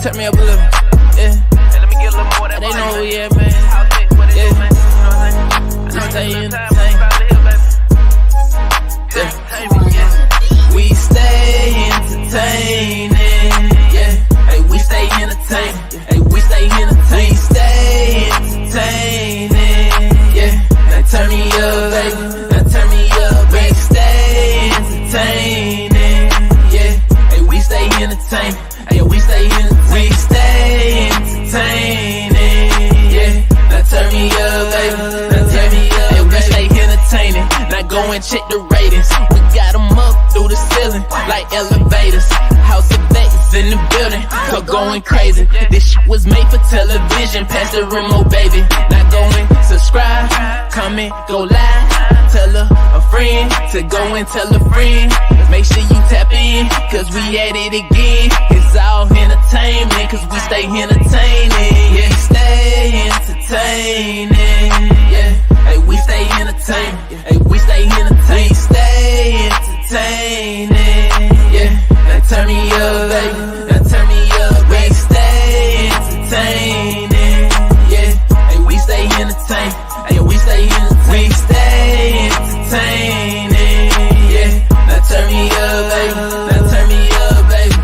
turn me up a little. Yeah. Hey, let me get a little more of that. They know who we at, man. Yeah. I just stay entertained. Yeah. We stay entertaining. Yeah. Hey, we stay entertaining. Hey, we stay entertaining. We stay entertaining. Yeah. Now turn me up, baby. Now turn me up. We stay entertaining. Yeah. Hey, we stay entertaining. Hey, we stay entertaining. We stay entertaining. Yeah. Now turn me up, baby. Now turn me up. Hey, we stay entertaining. Now go and check the ratings. We got them up through the ceiling like elevators. HOUSEOFXENT in the building, so going crazy. This shit was made for television. Pass the remote, baby. Now go and subscribe, comment, go live. Tell a friend to go and tell a friend. Make sure you tap in, cause we at it again. It's all entertainment, cause we stay entertaining. Yeah, stay entertaining. Yeah, hey, we stay entertaining. Hey, we stay entertaining. We stay entertaining. Yeah, now turn me up, baby. Now turn me up. We stay entertaining. Yeah, hey, we stay entertaining. Hey, we stay entertaining. We stay entertaining. Yeah, now turn me up, baby. Now turn me up, baby.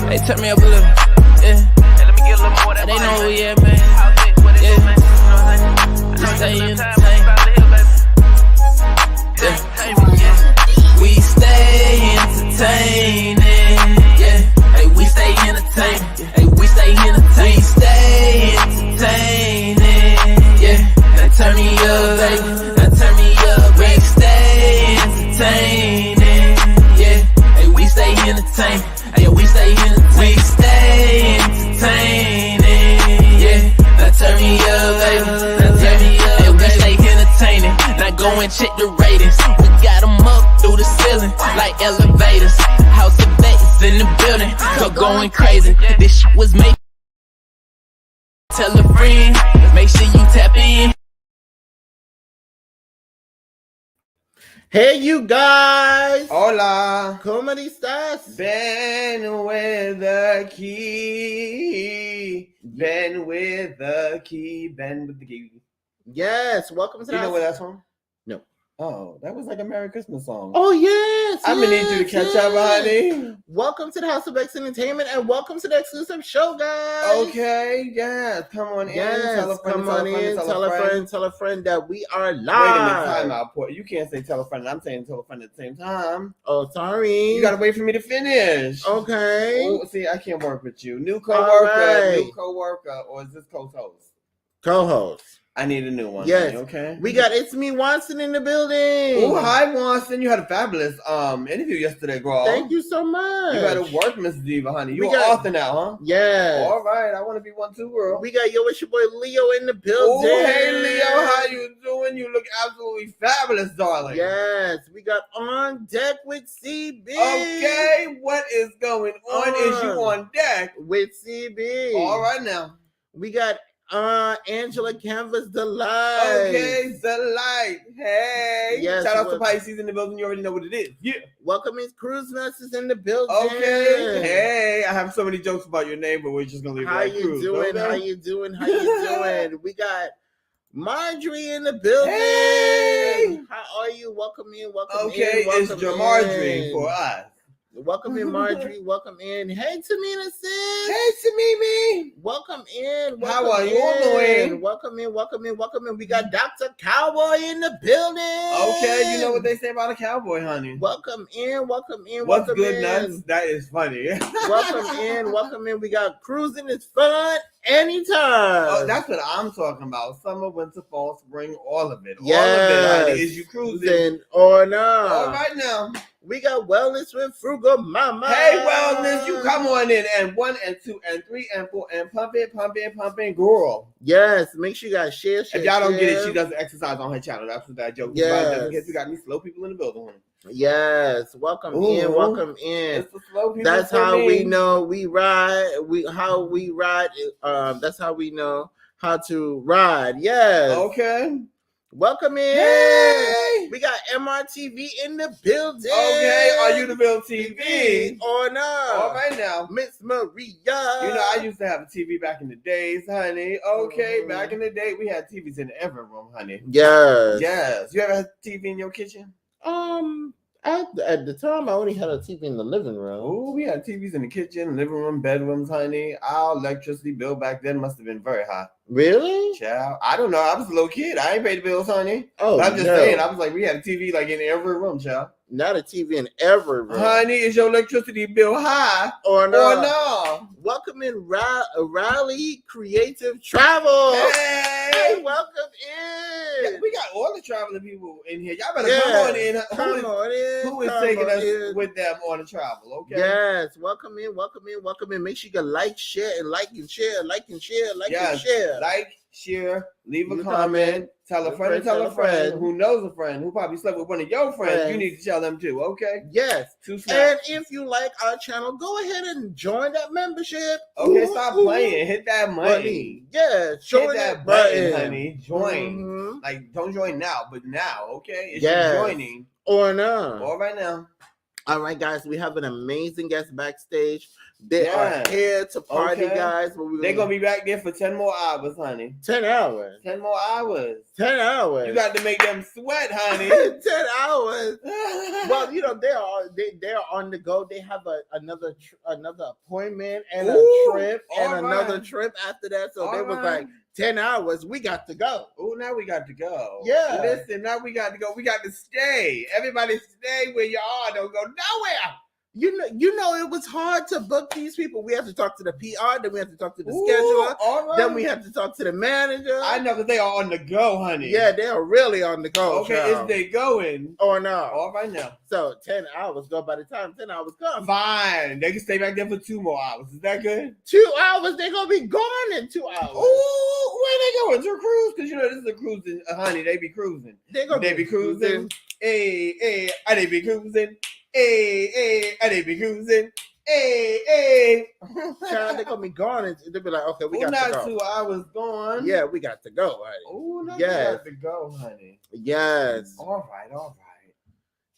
Hey, turn me up a little. Yeah. Hey, let me get a little more of that. They know who we at, man. Yeah. I just stay entertained. Yeah. We stay entertaining. Yeah. Hey, we stay entertaining. Hey, we stay entertaining. We stay entertaining. Yeah. Now turn me up, baby. Now turn me up. We stay entertaining. Yeah. Hey, we stay entertaining. Hey, we stay entertaining. We stay entertaining. Yeah. Now turn me up, baby. Now turn me up. Hey, we stay entertaining. Now go and check the ratings. We got them up through the ceiling like elevators. HOUSEOFXENT in the building, so going crazy. This shit was made. Tell a friend. Make sure you tap in. Hey, you guys! Hola! ¿Cómo estás? Ben with the key. Ben with the key. Ben with the key. Yes, welcome to the You know where that's from? No. Oh, that was like a Merry Christmas song. Oh, yes! I'm gonna need you to catch up, honey. Welcome to the House of X Entertainment and welcome to the exclusive show, guys! Okay, yes. Come on in. Yes, Tell a friend, come on in. Tell a friend that we are live. Wait a minute, time out. You can't say tell a friend. I'm saying tell a friend at the same time. Oh, sorry. You gotta wait for me to finish. Okay. Oh, see, I can't work with you. New coworker, right. new coworker, or is this co-host? Co-host. I need a new one. Yes. Okay. We got It's Me Watson in the building. Oh, hi, Watson. You had a fabulous interview yesterday, girl. Thank you so much. You got to work, Miss Diva, honey. You're an author now, huh? Yeah. All right. I want to be one too, girl. We got it's your boy Leo in the building. Oh, hey, Leo. How you doing? You look absolutely fabulous, darling. Yes. We got On Deck with CB. Okay. What is going on? Is you on deck? With CB. All right, now. We got Angela Canvas Delight. Okay, Delight. Hey. Yes, shout out to Pisces in the building. You already know what it is. Yeah. Welcome Miss Cruise Nurses in the building. Okay. Hey, I have so many jokes about your name, but we're just gonna leave it like Cruise. Doing? Okay? How you doing? How you doing? We got Marjorie in the building. Hey. How are you? Welcome in. Welcome in. Okay, it's your Marjorie for us. Welcome in, Marjorie. Welcome in. Hey, Tamina, sis. Hey, Tamimi. Welcome in. How are you doing? Welcome in. Welcome in. Welcome in. We got Dr. Cowboy in the building. Okay, you know what they say about a cowboy, honey. Welcome in. Welcome in. What's welcome good, in. nuts? That is funny. Welcome in. Welcome in. We got cruising is fun anytime. Oh, that's what I'm talking about. Summer, winter, fall, spring, all of it. Yes. All of it, honey. Is you cruising or not? All right now. We got Wellness with Frugal Mama. Hey, Wellness, you come on in. And 1 and 2 and 3 and 4 and pump it, girl. Yes, make sure you guys share. If y'all don't get it, she doesn't exercise on her channel. That's what that joke is about. Just in case we got any slow people in the building. Yes, welcome in. It's the slow people. That's how we know we ride. How we ride. That's how we know how to ride. Yes. Okay. Welcome in. Yay! We got MRTV in the building. Okay, are you the Bill TV? Or no? All right now. Miss Maria. You know, I used to have a TV back in the days, honey. Okay, back in the day, we had TVs in every room, honey. Yes. Yes. You ever had a TV in your kitchen? At the time, I only had a TV in the living room. Oh, we had TVs in the kitchen, living room, bedrooms, honey. Our electricity bill back then must have been very high. Really? Child, I don't know. I was a little kid. I ain't paid the bills, honey. Oh, but I'm just saying. I was like, we had a TV like in every room, child. Not a TV in every room. Honey, is your electricity bill high or no? Or no? Welcome in, Raleigh Creative Travel. Hey, welcome in. Yeah, we got all the traveling people in here. Y'all better come on in. Who is taking us with them on the travel? Okay. Yes, welcome in. Make sure you can like, share, and share. Like and share. Like, share, leave a comment, tell a friend, tell a friend who knows a friend who probably slept with one of your friends. You need to tell them too, okay? Yes. And if you like our channel, go ahead and join that membership. Okay, stop playing. Hit that money. Yeah, hit that button, honey. Join. Like, don't join now, but now, okay? It's joining. Or no. All right now. All right, guys, we have an amazing guest backstage. They are here to party, guys. They're going to be back there for 10 more hours, honey. 10 hours. 10 more hours. 10 hours. You got to make them sweat, honey. 10 hours. Well, you know, they are on the go. They have another appointment and a trip and another trip after that. So they was like, 10 hours, we got to go. Oh, now we got to go. Yeah. Listen, now we got to go. We got to stay. Everybody stay where you are. Don't go nowhere. You know, it was hard to book these people. We have to talk to the PR, then we have to talk to the scheduler, then we have to talk to the manager. I know that they are on the go, honey. Yeah, they are really on the go. Okay, is they going or no? All right now. So 10 hours go. By the time 10 hours come, fine. They can stay back there for 2 more hours. Is that good? 2 hours. They're gonna be gone in 2 hours. Ooh, where they going? To a cruise? Because you know this is a cruising, honey. They be cruising. They be cruising. Hey, they be cruising. Hey, they be cruising. Hey. Child, they're gonna be gone, and they'll be like, okay, we got to go. Not 2 hours gone. Yeah, we got to go, honey. Oh, no, we got to go, honey. Yes. All right.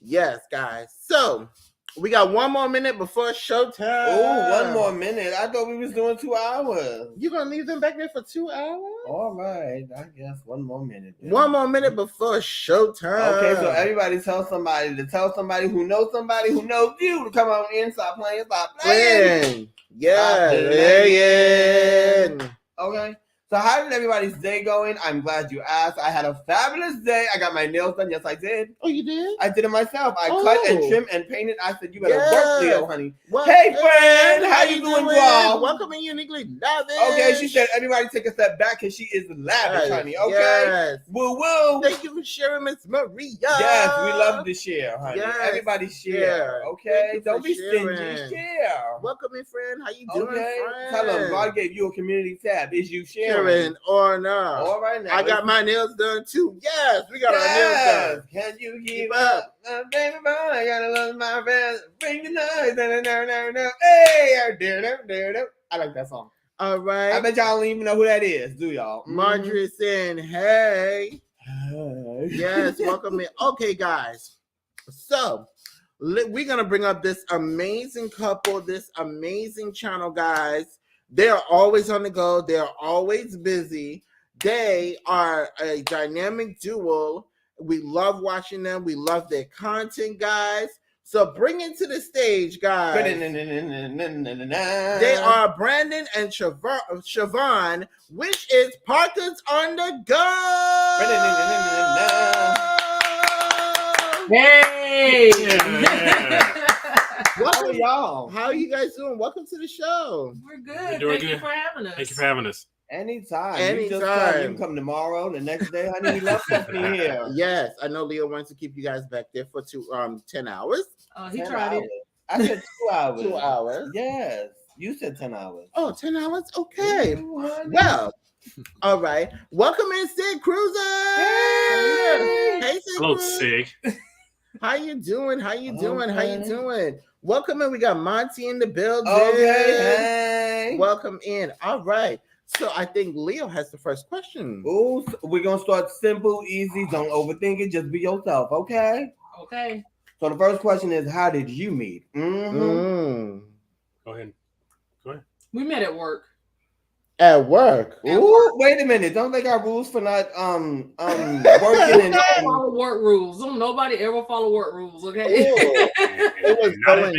Yes, guys. So we got 1 more minute before showtime. Oh, 1 more minute. I thought we was doing 2 hours. You gonna leave them back there for 2 hours? All right. I guess 1 more minute. Then. 1 more minute before showtime. Okay, so everybody tell somebody who knows you to come on in. Stop playing. Yeah. Okay. So how did everybody's day going? I'm glad you asked. I had a fabulous day. I got my nails done. Yes, I did. Oh, you did? I did it myself. I cut and trimmed and painted. I said, you better work, Leo, honey. Well, hey, friend. How you doing, girl? Welcome in Uniquely Lavish. Okay, she said, everybody take a step back because she is lavish, honey. Okay? Yes. Woo. Thank you for sharing, Miss Maria. Yes, we love to share, honey. Yes. Everybody share, okay? Don't be stingy. Share. Welcome in, friend. How you doing, friend? Tell them God gave you a community tab. Is you sharing? Or no? All right now. I got my nails done too. Yes, we got our nails done. Can you keep up? Baby boy, I gotta love my friends. Bring the noise. Hey, I like that song. All right. I bet y'all don't even know who that is, do y'all? Marjorie is saying, hey. Yes, welcome in. Okay, guys. So, we're going to bring up this amazing couple, this amazing channel, guys. They are always on the go. They are always busy. They are a dynamic duo. We love watching them. We love their content, guys. So bring it to the stage, guys. They are Brandon and Siobhan, which is Parkers on the Go. Hey! Welcome, y'all. How are you guys doing? Welcome to the show. We're good. We're doing Thank you good. for having us. Thank you for having us. Anytime. You just tell you can come tomorrow, the next day, honey, we love company here. Yes, I know Leo wants to keep you guys back there for 10 hours. He tried it. I said 2 hours. 2 hours. Yes. You said 10 hours. Oh, 10 hours? Okay. Ooh, well, all right. Welcome in, Sid Cruiser. Hey, Sid Hello, Cruiser. Sig. How you doing? How you doing? How you doing? Welcome in. We got Monty in the building. Okay. Hey. Welcome in. All right. So I think Leo has the first question. Ooh, we're gonna start simple, easy. Don't overthink it. Just be yourself. Okay. Okay. So the first question is, how did you meet? Mm. Go ahead. We met at work. At work. Ooh, wait a minute. Don't make our rules for not working in follow work rules. Don't nobody ever follow work rules, okay? It was going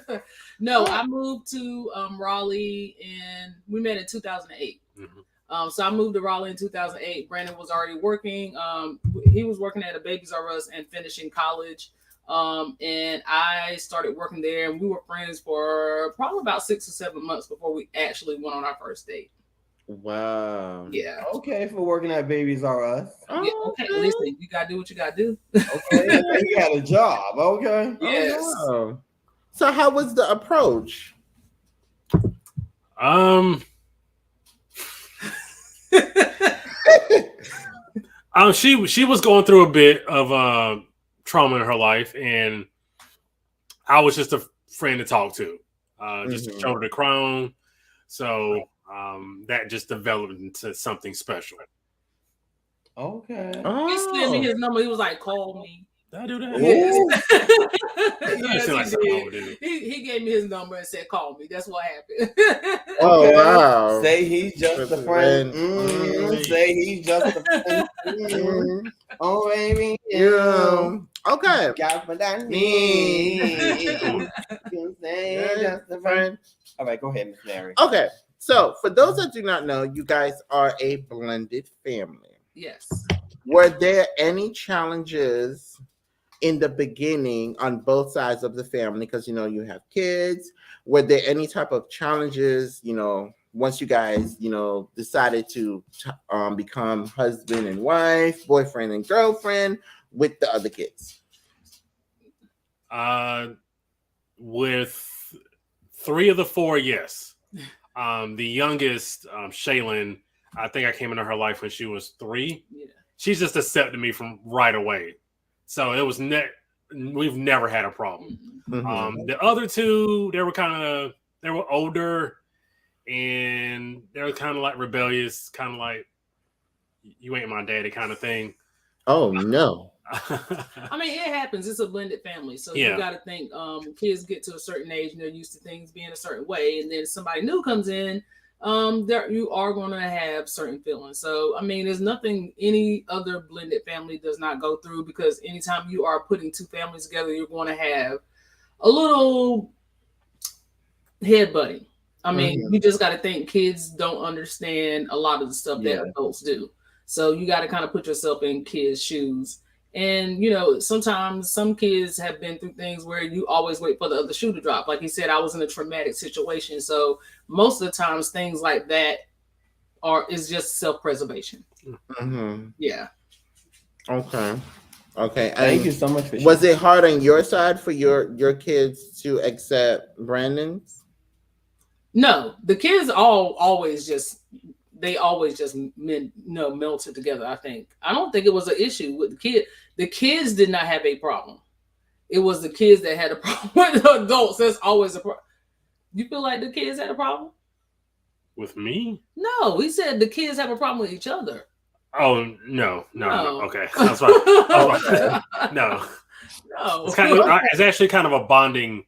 down. No, I moved to Raleigh and we met in 2008. Mm-hmm. So I moved to Raleigh in 2008. Brandon was already working. He was working at a Babies R Us and finishing college. And I started working there, and we were friends for probably about 6 or 7 months before we actually went on our first date. Wow. Yeah. Okay, for working at Babies R Us. Yeah, okay. Listen, you gotta do what you gotta do. Okay, you got a job. Okay. Yes. Oh, wow. So how was the approach? She was going through a bit of trauma in her life, and I was just a friend to talk to, just to shoulder the crown. So that just developed into something special. Okay. He sent me his number. He was like, "Call me." Did I do that? Yes, he did. He gave me his number and said, "Call me." That's what happened. Oh wow! Say he's just a friend. Say he's just a friend. Oh baby, okay. Got what I need. You say just a friend. All right, go ahead, Miss Mary. Okay, so for those that do not know, you guys are a blended family. Yes. Were there any challenges in the beginning on both sides of the family? Because you have kids. Were there any type of challenges? Once you guys decided to become husband and wife, boyfriend and girlfriend with the other kids? With 3 of the 4, yes. The youngest, Shaylin, I think I came into her life when she was 3. Yeah. She's just accepted me from right away. So it was we've never had a problem. Mm-hmm. The other 2, they were older, and they were kind of like rebellious, kind of like, you ain't my daddy kind of thing. Oh no. I mean, it happens. It's a blended family. So Yeah. You got to think kids get to a certain age and they're used to things being a certain way. And then somebody new comes in, you are going to have certain feelings. So, I mean, there's nothing any other blended family does not go through, because anytime you are putting 2 families together, you're going to have a little headbutting. I mean, you just got to think kids don't understand a lot of the stuff that adults do. So you got to kind of put yourself in kids' shoes. And, sometimes some kids have been through things where you always wait for the other shoe to drop. Like he said, I was in a traumatic situation. So most of the times things like that is just self-preservation. Mm-hmm. Yeah. Okay. Thank you so much for Was it hard on your side for your kids to accept Brandon's? No, the kids always just melted together. I don't think it was an issue with the kid. The kids did not have a problem. It was the kids that had a problem with the adults. That's always a problem. You feel like the kids had a problem with me? No, he said the kids have a problem with each other. Oh no. Okay, that's right. No. It's actually kind of a bonding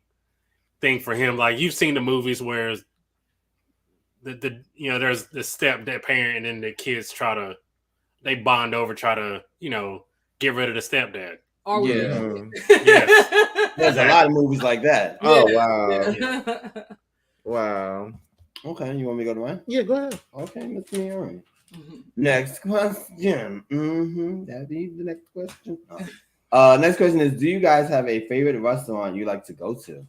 thing for him. Like, you've seen the movies where there's the stepdad parent, and then the kids they bond over, try to get rid of the stepdad. Yes. There's a lot of movies like that. Oh wow. Yeah. Wow. Okay, you want me to go to mine? Yeah, go ahead. Okay, Miss Mary. Next question. That'd be the next question. Next question is, do you guys have a favorite restaurant you like to go to?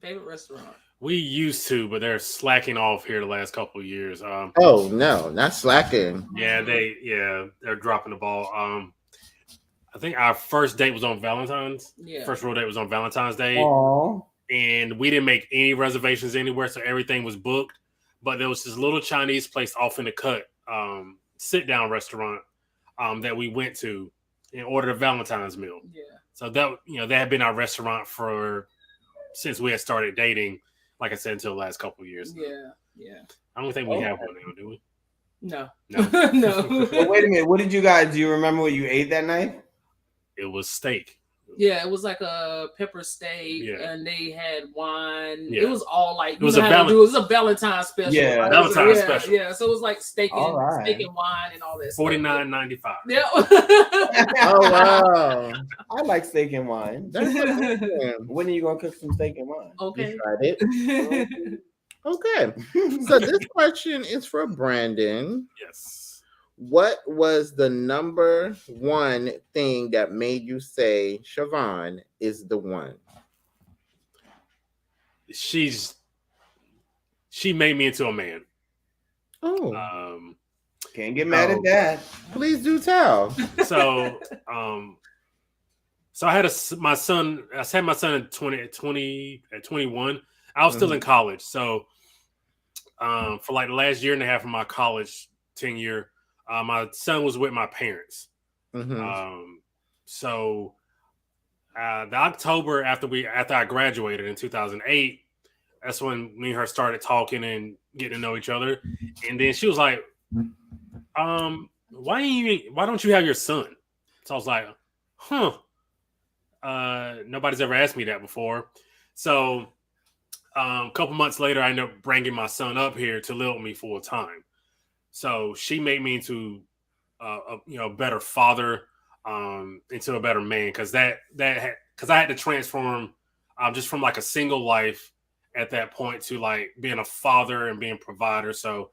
Favorite restaurant? We used to, but they're slacking off here the last couple of years. Oh no, not slacking. Yeah, they're dropping the ball. I think our first date was on Valentine's. Yeah. First road date was on Valentine's Day. Aww. And we didn't make any reservations anywhere, so everything was booked. But there was this little Chinese place off in the cut, sit-down restaurant that we went to and ordered a Valentine's meal. Yeah. So that had been our restaurant since we had started dating. Like I said, until the last couple of years. Yeah. I don't think we have one now, do we? No. No. Well, wait a minute. What did you guys? Do you remember what you ate that night? It was steak. Yeah, it was like a pepper steak, and they had wine. Yeah. It was all like it was a Valentine's special. Yeah, Valentine's special. Yeah, so it was like steak and wine and all that. $49.95. Yeah. Oh wow! I like steak and wine. That's amazing. When are you gonna cook some steak and wine? Okay. You tried it. Okay. So this question is for Brandon. Yes. What was the number one thing that made you say Siobhan is the one? She made me into a man. Oh. Can't get mad at that. Please do tell. So I had my son at 21. I was still in college. So for like the last year and a half of my college tenure, my son was with my parents. So the October after I graduated in 2008, that's when me and her started talking and getting to know each other. And then she was like, why don't you have your son? So I was like, nobody's ever asked me that before. So a couple months later, I ended up bringing my son up here to live with me full time. So she made me into a better father, into a better man, because I had to transform just from like a single life at that point to like being a father and being a provider. So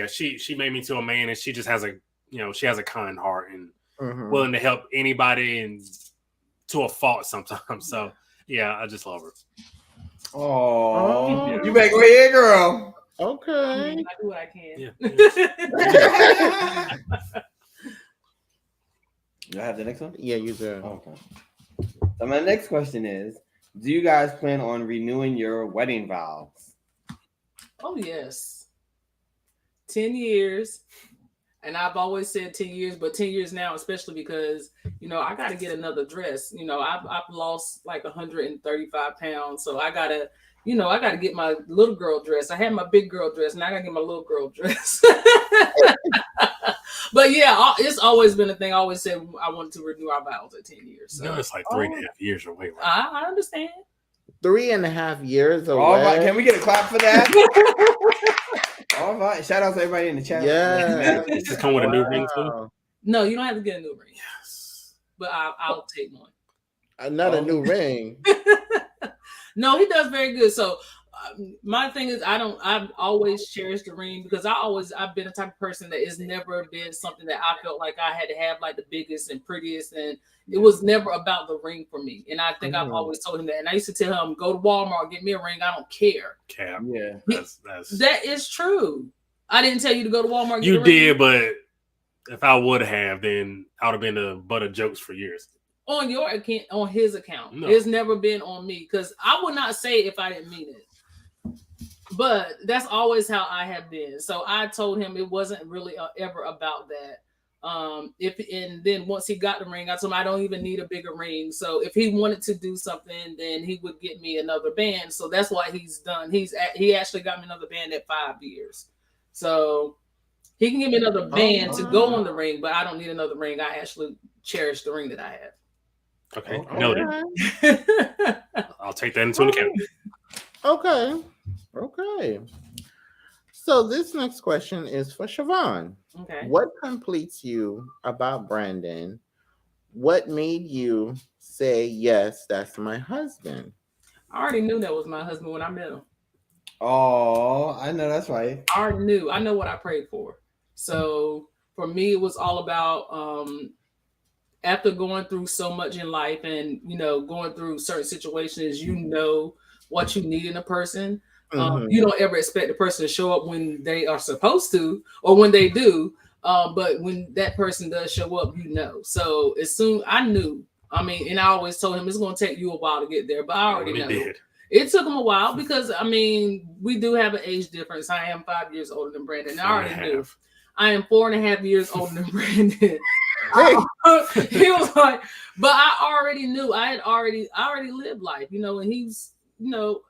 she made me to a man, and she just has a kind heart and willing to help anybody and to a fault sometimes. So yeah, I just love her. Oh, you make me here, girl. Okay. I do what I can. Yeah. Do I have the next one? Yeah, you do. Okay. So my next question is, do you guys plan on renewing your wedding vows? Oh, yes. 10 years. And I've always said 10 years, but 10 years now, especially because, I got to get another dress. I've lost like 135 pounds. So I got to get my little girl dress. I had my big girl dress, and I got to get my little girl dress. But yeah, it's always been a thing. I always said I wanted to renew our vows at 10 years. So. It's like 3.5 years away. Right? I understand. 3.5 years away. All right, can we get a clap for that? All right, shout out to everybody in the chat. Yeah. Does it come with a new ring too? No, you don't have to get a new ring. Yes, but I'll take one. Not a new ring. No, he does very good. So my thing is, I've always cherished the ring because I've been the type of person that has never been something that I felt like I had to have like the biggest and prettiest, and it was never about the ring for me. And I think I've always told him that. And I used to tell him, go to Walmart, get me a ring. I don't care. Cap. Yeah. That is true. I didn't tell you to go to Walmart. You did, but if I would have, then I would have been the butt of jokes for years. On your account, on his account. No. It's never been on me because I would not say it if I didn't mean it. But that's always how I have been. So I told him it wasn't really ever about that. And then once he got the ring, I told him I don't even need a bigger ring. So if he wanted to do something, then he would get me another band. So that's what he's done. He actually got me another band at 5 years. So he can give me another band to go on the ring, but I don't need another ring. I actually cherish the ring that I have. Okay, noted. I'll take that into account. Okay. So this next question is for Siobhan. Okay. What completes you about Brandon? What made you say, yes, that's my husband? I already knew that was my husband when I met him. Oh, I know that's right. I already knew. I know what I prayed for. So for me, it was all about after going through so much in life and, going through certain situations, what you need in a person. You don't ever expect the person to show up when they are supposed to or when they do. But when that person does show up, you know. So as soon I knew, I mean, and I always told him it's going to take you a while to get there, but I already know. It took him a while because, I mean, we do have an age difference. I am 5 years older than Brandon. I already knew. I am 4.5 years older than Brandon. He was like, but I already knew. I already lived life, you know, and he's, you know,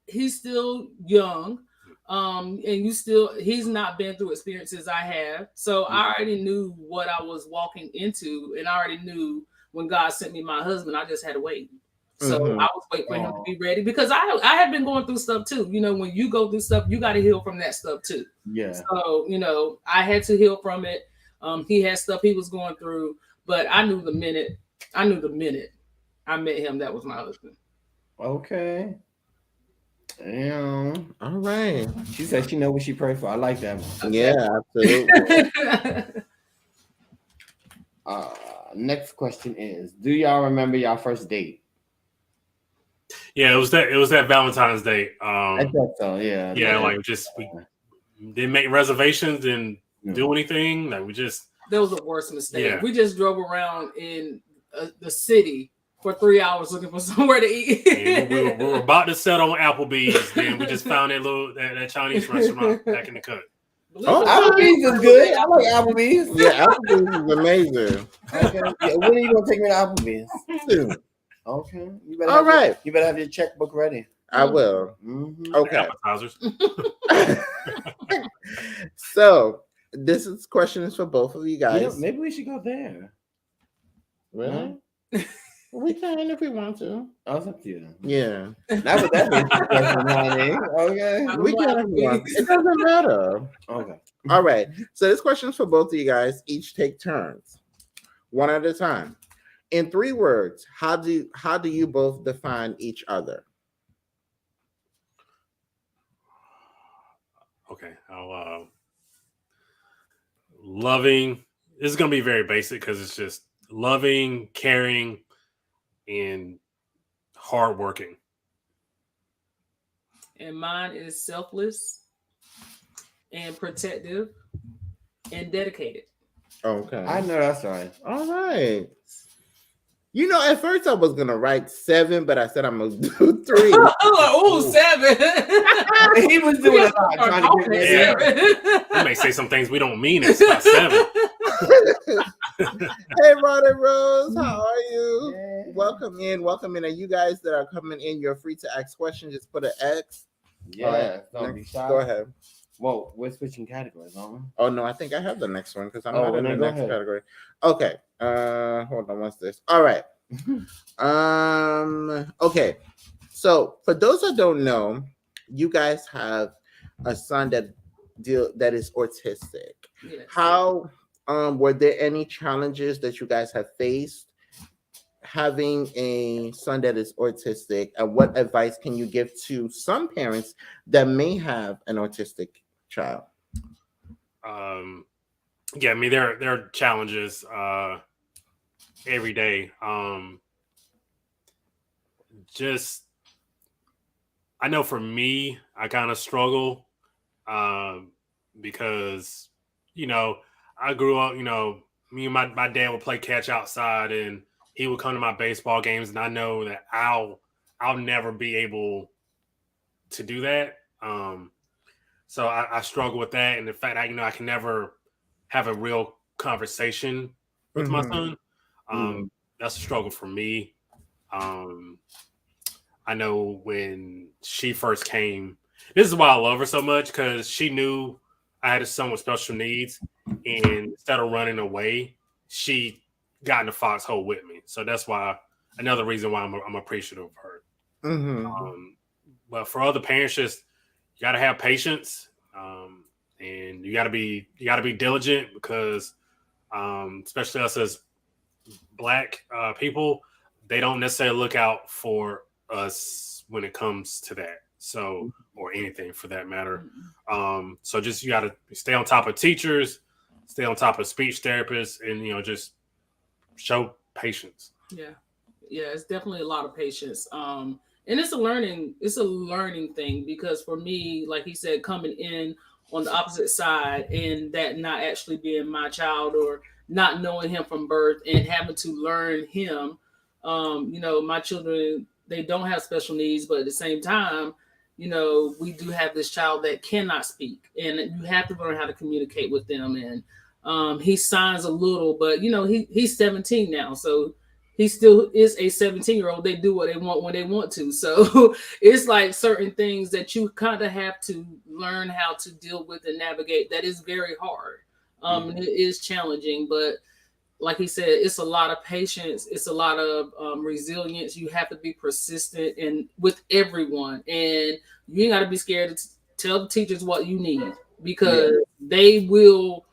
he's still young. And he's not been through experiences I have. So I already knew what I was walking into, and I already knew when God sent me my husband, I just had to wait. So I was waiting for him to be ready because I had been going through stuff too. You know, when you go through stuff, you got to heal from that stuff too. Yeah. So, you know, I had to heal from it. He had stuff he was going through, but I knew the minute I met him, that was my husband. Okay. Damn. All right. She said she know what she prayed for. I like that one. Yeah, absolutely. Next question is: do y'all remember y'all first date? Yeah, it was that Valentine's Day. I thought so. Yeah. Yeah, like just we didn't make reservations, didn't do anything. Like that was the worst mistake. Yeah. We just drove around in the city for 3 hours looking for somewhere to eat. we were about to settle on Applebee's, then we just found that Chinese restaurant back in the cut. Oh, Applebee's is good. I like Applebee's. Yeah, Applebee's is amazing. Okay. Yeah, when are you gonna take me to Applebee's? Soon. Okay. You better have your checkbook ready. I will. Mm-hmm. Okay. Appetizers. So this question is for both of you guys. Yeah, maybe we should go there. Really? We can if we want to. Oh, it's up to you. Yeah. That's what that means. Okay. We can if we want to. It doesn't matter. Okay. All right. So this question is for both of you guys. Each take turns. One at a time. In 3 words, how do you both define each other? Okay. I'll loving. This is gonna be very basic because it's just loving, caring, and hardworking. And mine is selfless and protective and dedicated. Okay. I know that's right. All right. You know, at first I was gonna write 7, but I said I'm gonna do 3. Oh, 7. He was doing a lot trying to get me. We may say some things we don't mean. It's about 7. Hey, Ron and Rose, how are you? Yeah. Welcome in. And you guys that are coming in, you're free to ask questions. Just put an X. Yeah, don't be shy. Go ahead. Well, we're switching categories, aren't we? Oh no, I think I have the next one because I'm not in the next category. Okay. Hold on. What's this? All right. Okay. So for those that don't know, you guys have a son that is autistic. Yes. How were there any challenges that you guys have faced having a son that is autistic, and what advice can you give to some parents that may have an autistic child? Yeah, I mean there are challenges every day. Just I know for me, I kind of struggle because you know I grew up. You know, me and my dad would play catch outside, and he would come to my baseball games, and I know that I'll never be able to do that. So I struggle with that, and the fact I can never have a real conversation with my son. That's a struggle for me. I know when she first came, this is why I love her so much, because she knew I had a son with special needs, and instead of running away, she got in the foxhole with me. So that's why another reason why I'm appreciative of her. But for other parents, just you got to have patience, and you got to be diligent, because especially us as Black people, they don't necessarily look out for us when it comes to that. So, or anything for that matter. So just you got to stay on top of teachers, stay on top of speech therapists, and just show patience. Yeah, it's definitely a lot of patience. And it's a learning thing, because for me, like he said, coming in on the opposite side and that not actually being my child or not knowing him from birth and having to learn him, my children, they don't have special needs, but at the same time, we do have this child that cannot speak, and you have to learn how to communicate with them. And he signs a little, but he's 17 now, so he still is a 17-year-old. They do what they want when they want to. So it's like certain things that you kind of have to learn how to deal with and navigate. That is very hard. And it is challenging, but like he said, it's a lot of patience. It's a lot of resilience. You have to be persistent and with everyone. And you ain't got to be scared to tell the teachers what you need, because they will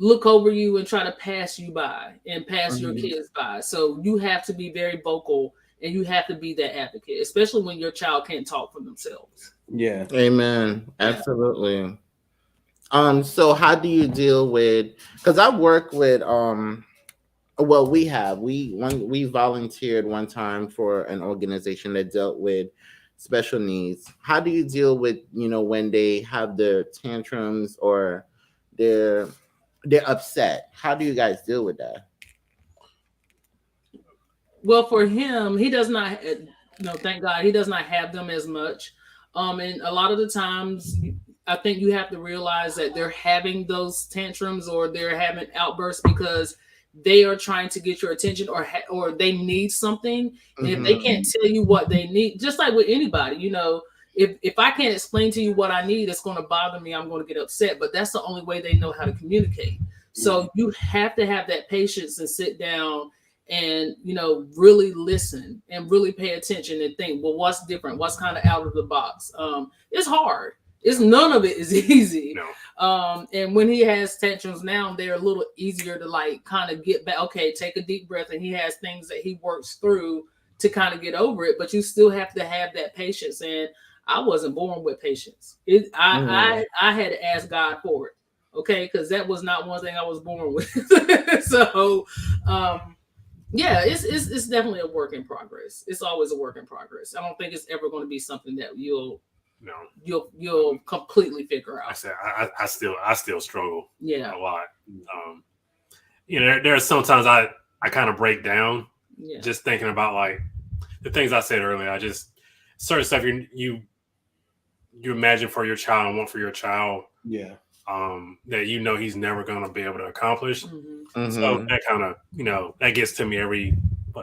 look over you and try to pass you by and pass your kids by. So you have to be very vocal, and you have to be that advocate, especially when your child can't talk for themselves. Yeah. Amen. Absolutely. So how do you deal with, because I work with we volunteered one time for an organization that dealt with special needs. How do you deal with, when they have their tantrums or they're upset? How do you guys deal with that? Well, for him, he does not, thank God, he does not have them as much. And a lot of the times, I think you have to realize that they're having those tantrums or they're having outbursts because they are trying to get your attention, or they need something. And if they can't tell you what they need, just like with anybody, if I can't explain to you what I need, it's going to bother me. I'm going to get upset. But that's the only way they know how to communicate. So you have to have that patience and sit down and, really listen and really pay attention and think, well, what's different? What's kind of out of the box? It's hard. None of it is easy. No. And when he has tantrums now, they're a little easier to like kind of get back. Okay, take a deep breath. And he has things that he works through to kind of get over it. But you still have to have that patience. And I wasn't born with patience. I had to ask God for it. Okay, because that was not one thing I was born with. So, it's definitely a work in progress. It's always a work in progress. I don't think it's ever going to be something that you'll completely figure out. I still struggle a lot. There are sometimes I kind of break down just thinking about like the things I said earlier. I just certain stuff you imagine for your child and want for your child. Yeah. That he's never going to be able to accomplish. So that kind of that gets to me every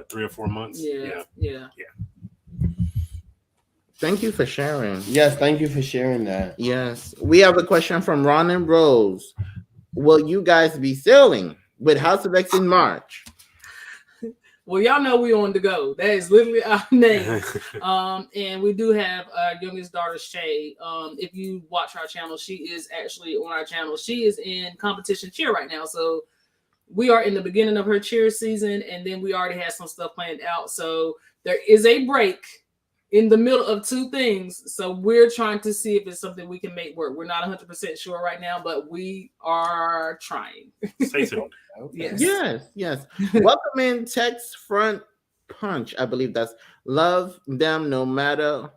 3 or 4 months. Yeah. Thank you for sharing. Yes, thank you for sharing that. Yes, we have a question from Ron and Rose. Will you guys be sailing with House of X in March? Well, y'all know we on the go. That is literally our name. And we do have our youngest daughter, Shay. If you watch our channel, she is actually on our channel. She is in competition cheer right now. So we are in the beginning of her cheer season, and then we already have some stuff planned out. So there is a break in the middle of two things. So we're trying to see if it's something we can make work. We're not 100% sure right now, but we are trying. Stay tuned. Okay. Yes. Welcome in Text Front Punch. I believe that's love them no matter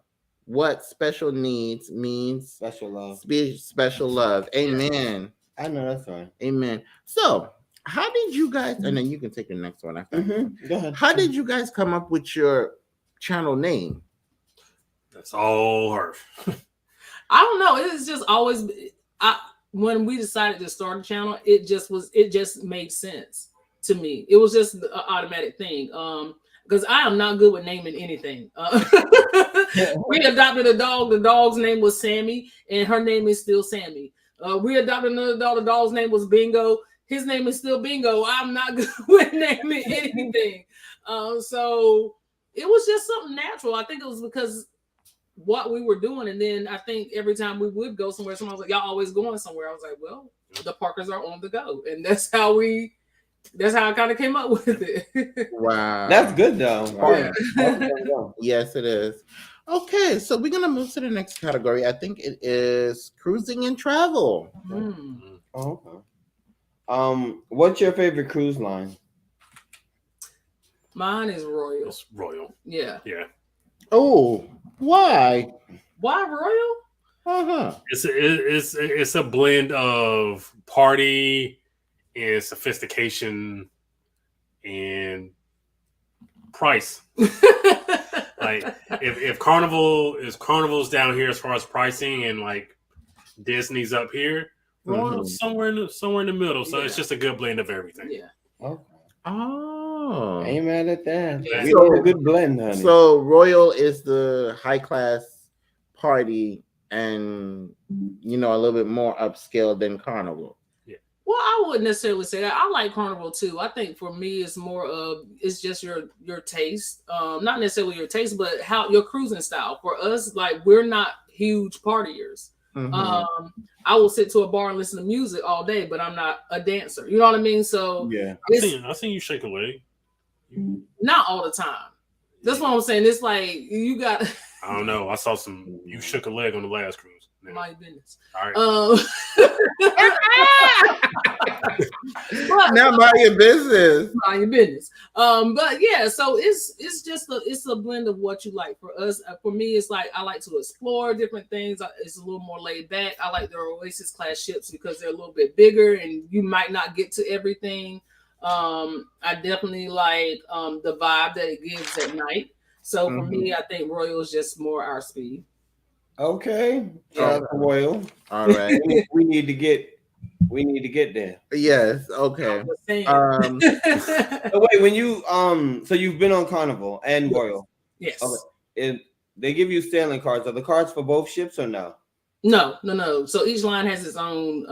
what special needs means. Special love. Special love. Amen. I know that's right. Amen. So how did you guys, and then you can take the next one after. Go ahead. How did you guys come up with your channel name? That's all her. I don't know. It's just always when we decided to start a channel, it just made sense to me. It was just an automatic thing. Because I am not good with naming anything. We adopted a dog. The dog's name was Sammy, and her name is still Sammy. We adopted another dog. The dog's name was Bingo. His name is still Bingo. I'm not good with naming anything. So it was just something natural. I think it was because what we were doing, and then I think every time we would go somewhere, someone was like, "Y'all always going somewhere?" I was like, "Well, the Parkers are on the go," and that's how I kind of came up with it. Wow, that's good though. Yeah. Yes, it is. Okay, so we're gonna move to the next category. I think it is cruising and travel. Oh, okay. What's your favorite cruise line? Mine is Royal. It's Royal. Yeah. Oh, why? Why Royal? It's a blend of party and sophistication and price. Like if Carnival's down here as far as pricing and like Disney's up here, Royal's somewhere in the middle. So it's just a good blend of everything. Yeah. Okay. Oh, Ain't mad at that. Yeah. We need a good blend, honey. So Royal is the high class party, and a little bit more upscale than Carnival. Well, I wouldn't necessarily say that. I like Carnival too. I think for me, it's more of it's just your taste, not necessarily your taste, but how your cruising style. For us, like we're not huge partiers. I will sit to a bar and listen to music all day, but I'm not a dancer. You know what I mean? So yeah, I seen you shake a leg. Not all the time. That's what I'm saying. It's like you got. I don't know. I saw you shook a leg on the last cruise. My business. All right. Not mind your business. Mind your business. But yeah, so it's just a blend of what you like. For us, for me, it's like I like to explore different things. It's a little more laid back. I like the Oasis class ships because they're a little bit bigger and you might not get to everything. I definitely like the vibe that it gives at night. So for me, I think Royal is just more our speed. Okay. Shout out to Royal. All right. we need to get there. Yes. Okay. So wait, when you so you've been on Carnival and Royal. Yes. Okay. They give you sailing cards. Are the cards for both ships or no? No. So each line has its own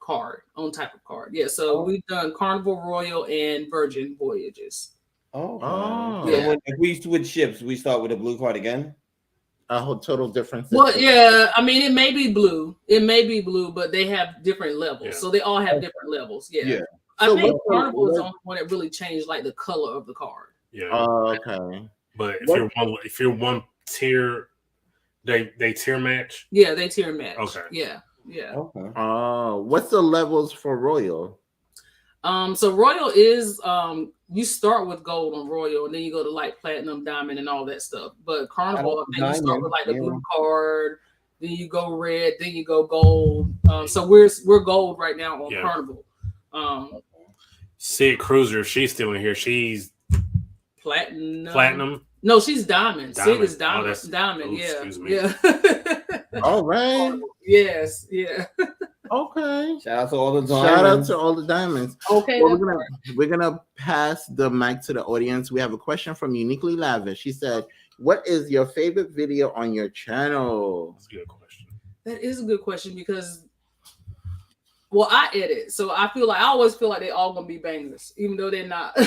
card, own type of card. Yeah. So we've done Carnival, Royal, and Virgin voyages. Oh. Yeah. So if we switch ships, we start with a blue card again. A whole total difference. Well, yeah. I mean, it may be blue, but they have different levels. Yeah. So they all have different levels. Yeah. I think Carnival is the only one that really changed like the color of the card. Yeah. Okay. But if you're one tier, they tier match. Yeah, they tier match. Okay. Yeah. Okay. What's the levels for Royal? So Royal is you start with gold on Royal and then you go to like platinum, diamond, and all that stuff. But Carnival, I think you start with like the blue card, then you go red, then you go gold. So we're gold right now on Carnival. Sid Cruiser, if she's still in here, she's platinum. No, she's diamond. Sid is diamond. Diamond. Excuse me. Yeah. All right. Yes. Yeah. Okay. Shout out to all the diamonds. Shout out to all the diamonds. Okay. Well, we're gonna pass the mic to the audience. We have a question from Uniquely Lavish. She said, "What is your favorite video on your channel?" That's a good question. That is a good question because, well, I edit, so I always feel like they all gonna be bangers, even though they're not.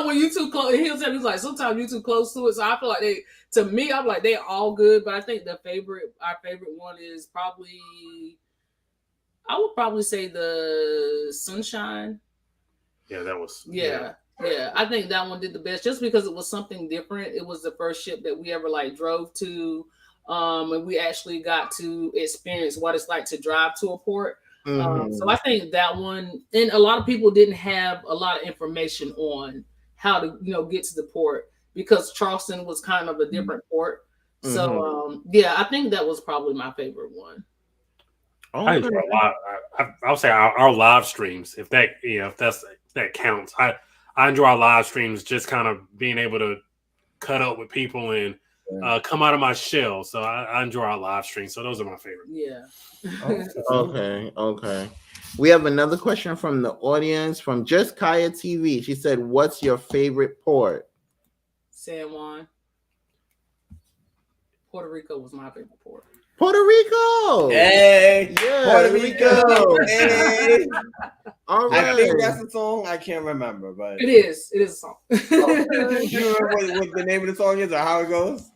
When you too close, he'll tell me like sometimes you too close to it. So I feel like I'm like they're all good, but I think our favorite one is probably, I would probably say the Sunshine. Yeah, that was. Yeah. I think that one did the best just because it was something different. It was the first ship that we ever like drove to. And we actually got to experience what it's like to drive to a port. So I think that one, and a lot of people didn't have a lot of information on how to, get to the port because Charleston was kind of a different port. So I think that was probably my favorite one. I enjoy a lot. I would say our live streams, if that counts. I enjoy our live streams, just kind of being able to cut up with people and come out of my shell. So I enjoy our live stream. So those are my favorite. Yeah. Okay. We have another question from the audience from Just Kaya TV. She said, "What's your favorite port?" San Juan. Puerto Rico was my favorite port. Puerto Rico. Hey, yeah, Puerto Rico. Hey. All right. I think that's a song. I can't remember, but it is a song. Do you remember what the name of the song is or how it goes?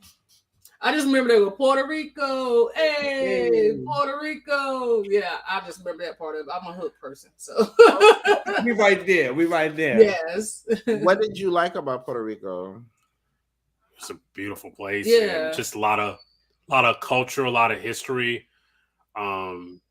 I just remember they were Puerto Rico. Hey, Puerto Rico. Yeah, I just remember that part of it. I'm a hook person, so we right there. Yes. What did you like about Puerto Rico? It's a beautiful place. Yeah, just a lot of culture, a lot of history.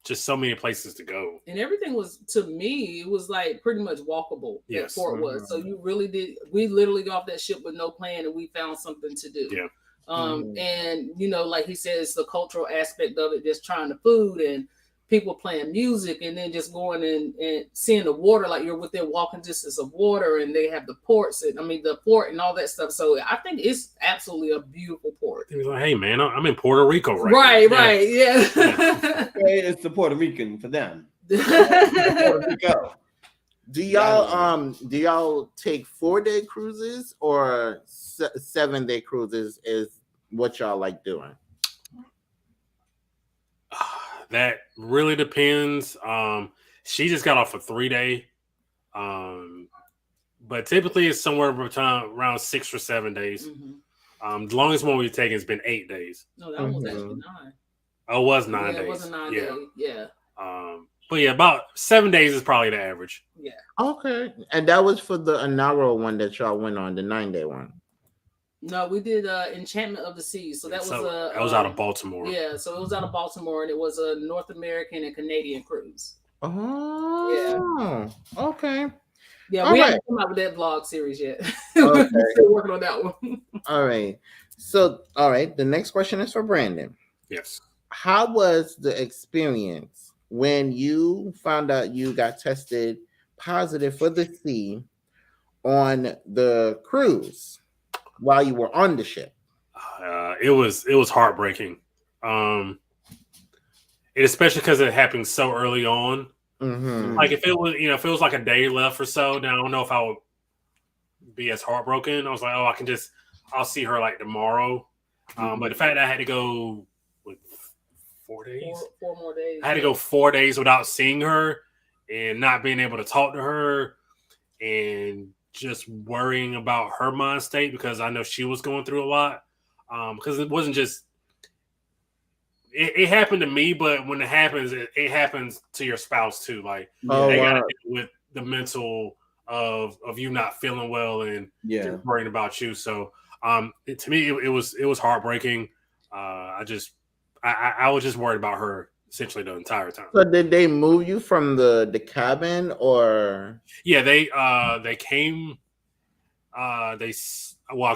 Just so many places to go. And everything was, to me, it was like pretty much walkable. Yes. Port was. So you really did. We literally got off that ship with no plan, and we found something to do. Yeah. And like he says, the cultural aspect of it, just trying the food and people playing music, and then just going and seeing the water, like you're within walking distance of water, and they have the ports, and the port and all that stuff. So I think it's absolutely a beautiful port. He was like, "Hey man, I'm in Puerto Rico right now." Right, yeah. It's the Puerto Rican for them. Puerto Rico. Do y'all take 4-day cruises or 7-day cruises? Is what y'all like doing? That really depends. She just got off a 3-day, but typically it's somewhere around 6 or 7 days. The longest one we've taken has been 8 days. No, that was actually 9. Oh, it was 9 days. It was a 9 day. Yeah. But yeah, about 7 days is probably the average. Yeah. Okay, and that was for the inaugural one that y'all went on, the 9-day one. No, we did Enchantment of the Seas. So that was out of Baltimore. Yeah, so it was out of Baltimore, and it was a North American and Canadian cruise. Oh, yeah. Okay. Yeah, we haven't come out with that vlog series yet. We're still working on that one. All right. So, the next question is for Brandon. Yes. How was the experience when you found out you got tested positive for the C on the cruise while you were on the ship? It was heartbreaking. Especially because it happened so early on. Like if it was like a day left or so, then I don't know if I would be as heartbroken. I was like, I'll see her like tomorrow. But the fact that I had to go with 4 days, 4 more days. I had to go 4 days without seeing her and not being able to talk to her and just worrying about her mind state, because I know she was going through a lot. Because it wasn't just, it happened to me, but when it happens, it happens to your spouse too. Like they got to deal with the mental of you not feeling well and just worrying about you. So to me, it was heartbreaking. I was just worried about her essentially the entire time. So did they move you from the cabin, or? Yeah, they came. I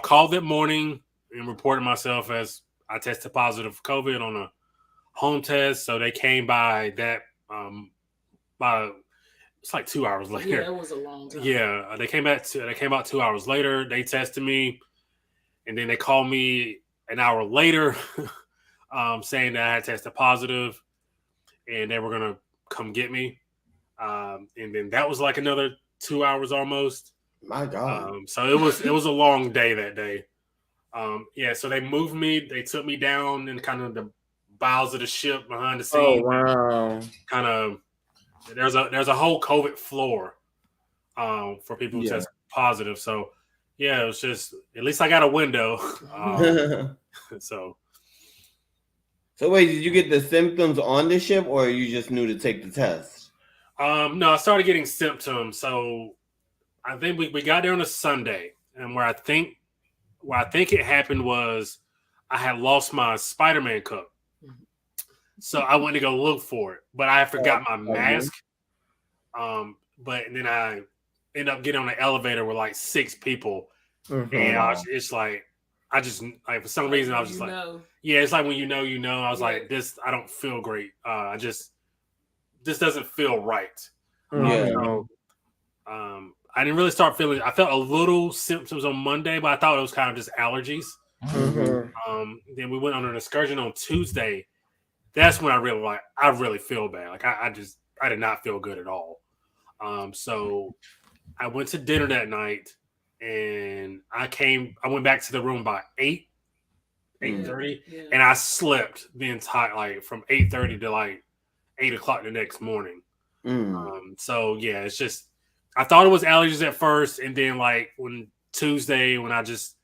called that morning and reported myself as I tested positive for COVID on a home test. So they came by that it's like 2 hours later. Yeah, it was a long time. Yeah, they came out 2 hours later. They tested me, and then they called me an hour later, saying that I had tested positive, and they were gonna come get me. And then that was like another 2 hours almost. My God. So it was a long day that day. So they moved me. They took me down in kind of the bowels of the ship behind the scenes. Oh wow! Kind of there's a whole COVID floor for people who test positive. So yeah, it was just, at least I got a window. So wait, did you get the symptoms on the ship, or you just knew to take the test? No, I started getting symptoms. So I think we got there on a Sunday, and where I think it happened was I had lost my Spider-Man cup. So I went to go look for it, but I forgot my mask. But then I ended up getting on the elevator with like 6 people. And it's like, I just, like, for some reason, I was just like, it's like when you know, I was like, this, I don't feel great. This doesn't feel right. I didn't really start feeling, I felt a little symptoms on Monday, but I thought it was kind of just allergies. Then we went on an excursion on Tuesday. That's when I really feel bad. Like I did not feel good at all. So I went to dinner that night, and I went back to the room by 8:30, and I slept the entire, like, from 8:30 to like 8 o'clock the next morning. So yeah, it's just, I thought it was allergies at first, and then like when Tuesday, when I just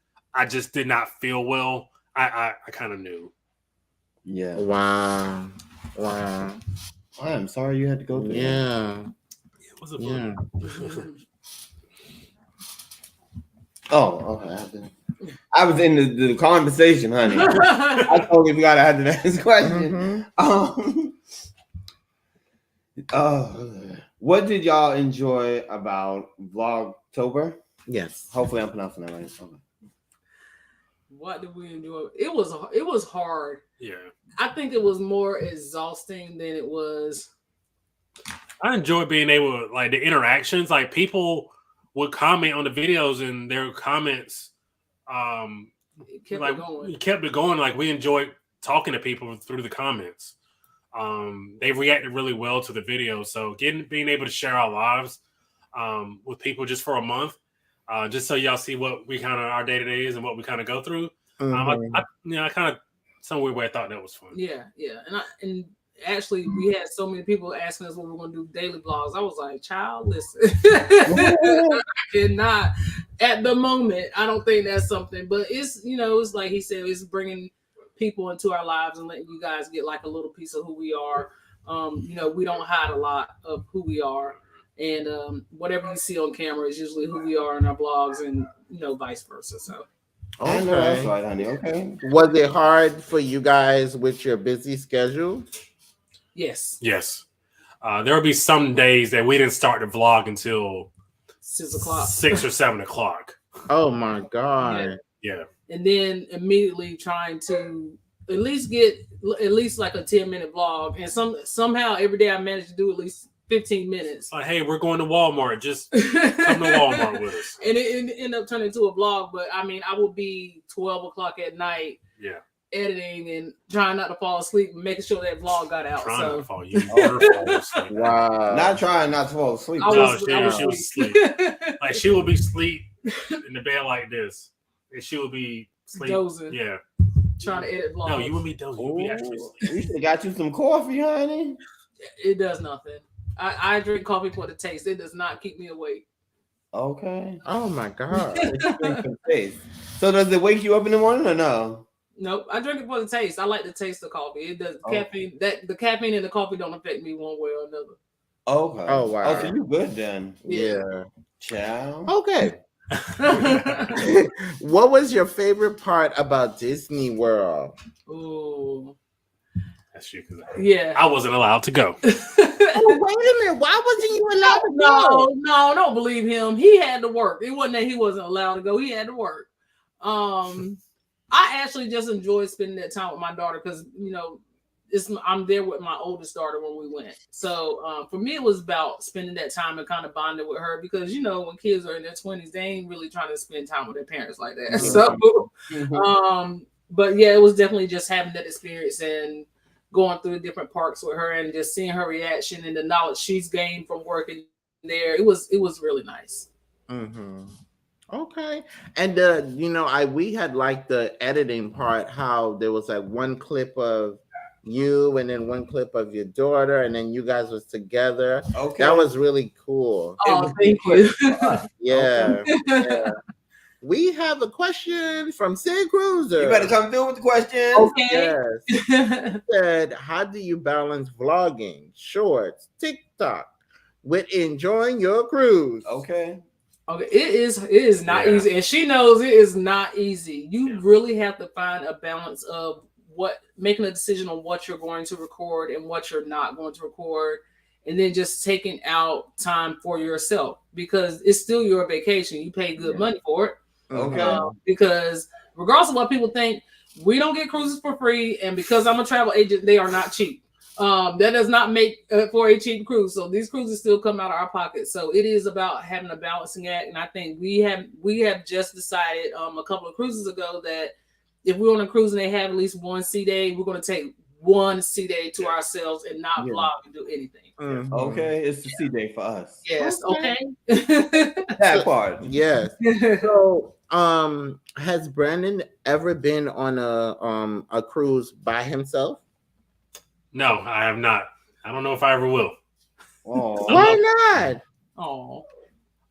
did not feel well, I kind of knew. Yeah. Wow. I'm sorry you had to go through that. It was a fun. Oh, okay. I was in the conversation, honey. I totally forgot I had to ask this question. What did y'all enjoy about Vlogtober? Yes. Hopefully I'm pronouncing that right. Okay. What did we enjoy? It was hard. Yeah. I think it was more exhausting than it was. I enjoy being able to, like, the interactions. Like, people would comment on the videos, and their comments It kept it going. Like, we enjoyed talking to people through the comments. They reacted really well to the video. So being able to share our lives with people just for a month, just so y'all see what we kind of our day to day is and what we kind of go through. I kind of some weird way I thought that was fun. Yeah, and actually we had so many people asking us what we were going to do daily vlogs. I was like, child, listen, I cannot at the moment. I don't think that's something, but it's it's like he said, it's bringing people into our lives and letting you guys get like a little piece of who we are. We don't hide a lot of who we are, and whatever you see on camera is usually who we are in our vlogs, and vice versa. So okay. That's right, honey. Okay. Was it hard for you guys with your busy schedule? Yes. There will be some days that we didn't start the vlog until 6 o'clock, 6 or 7 o'clock. Oh my god! Yeah. And then immediately trying to at least get like a 10-minute vlog, and somehow every day I managed to do at least 15 minutes. Like, hey, we're going to Walmart. Just come to Walmart with us. And it ended up turning into a vlog, but I mean, I would be 12 o'clock at night. Yeah. Editing and trying not to fall asleep and making sure that vlog got out. Trying not to fall. You never fall asleep. Wow. Not trying not to fall asleep. She was asleep. Like, she would be asleep in the bed like this. And she would be sleep. Dozing. Yeah. Trying to edit vlogs. No, you would be dozing. You would be actually asleep. We should have got you some coffee, honey. It does nothing. I drink coffee for the taste. It does not keep me awake. Okay. Oh my god. So does it wake you up in the morning or no? Nope, I drink it for the taste. I like the taste of coffee. It does caffeine. The caffeine in the coffee don't affect me one way or another. Okay. Oh wow. Oh, so you good then? Yeah. Ciao. Okay. What was your favorite part about Disney World? Ooh. That's you, because I wasn't allowed to go. Oh, wait a minute. Why wasn't you allowed to go? No, don't believe him. He had to work. It wasn't that he wasn't allowed to go. He had to work. I actually just enjoyed spending that time with my daughter because, I'm there with my oldest daughter when we went. So for me, it was about spending that time and kind of bonding with her because, when kids are in their 20s, they ain't really trying to spend time with their parents like that. So, but yeah, it was definitely just having that experience and going through the different parks with her and just seeing her reaction and the knowledge she's gained from working there. It was really nice. Mm-hmm. Okay. And we had like the editing part, how there was like one clip of you and then one clip of your daughter and then you guys was together. Okay. That was really cool. Oh, thank you. Yeah. Yeah. We have a question from Sid Cruiser. You better come through with the question. Okay. Yes. Said, how do you balance vlogging, shorts, TikTok with enjoying your cruise? Okay. It is not easy, and she knows it is not easy. You really have to find a balance of making a decision on what you're going to record and what you're not going to record, and then just taking out time for yourself because it's still your vacation. You pay good money for it. Okay. Because regardless of what people think, we don't get cruises for free, and because I'm a travel agent, they are not cheap. That does not make for a cheap cruise. So these cruises still come out of our pockets. So it is about having a balancing act. And I think we have just decided a couple of cruises ago that if we're on a cruise and they have at least one sea day, we're going to take one sea day to ourselves and not vlog and do anything. Mm-hmm. Okay, it's the sea day for us. Yes. Okay. That part. Yes. So, has Brandon ever been on a cruise by himself? No, I have not. I don't know if I ever will. Oh. Why not?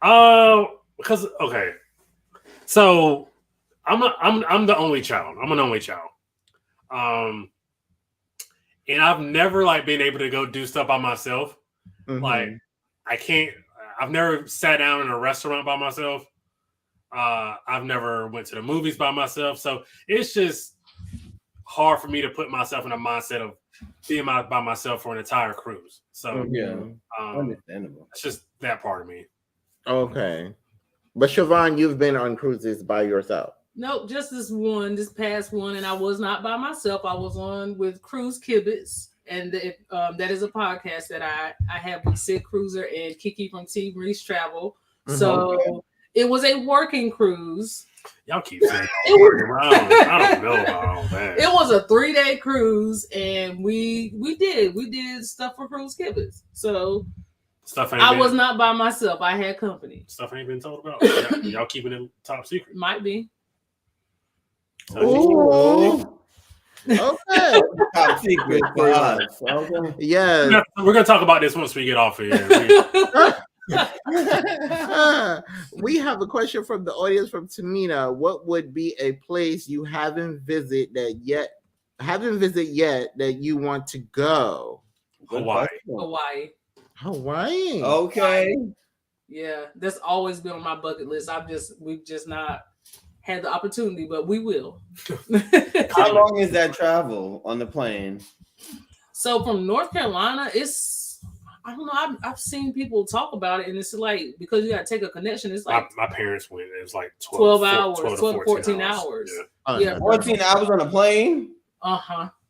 Oh. Because so I'm the only child. I'm an only child. And I've never been able to go do stuff by myself. Mm-hmm. Like I've never sat down in a restaurant by myself. I've never went to the movies by myself. So it's just hard for me to put myself in a mindset of being by myself for an entire cruise. So understandable. It's just that part of me. Okay. But Siobhan, you've been on cruises by yourself. Nope, just this past one, and I was not by myself. I was on with cruisechips, and that is a podcast that I have with Sid Cruiser and Kiki from T Reese Travel. So it was a working cruise. Y'all keep saying I don't know about all that. It was a 3-day cruise, and we did stuff for cruisechips. So I was not by myself. I had company. Stuff ain't been told about. Y'all keeping it top secret. Might be. Ooh. Okay. Top secret for us. Okay. Yeah. We're gonna talk about this once we get off of here. We have a question from the audience from Tamina. What would be a place you haven't visited yet that you want to go? Hawaii. Okay. Yeah, that's always been on my bucket list. We've just not had the opportunity, but we will. How long is that travel on the plane? So from North Carolina, I don't know. I've seen people talk about it, and it's like, because you got to take a connection. It's like my parents went. It was like 12 hours, 12 to 14 hours. Yeah. 14 hours on a plane.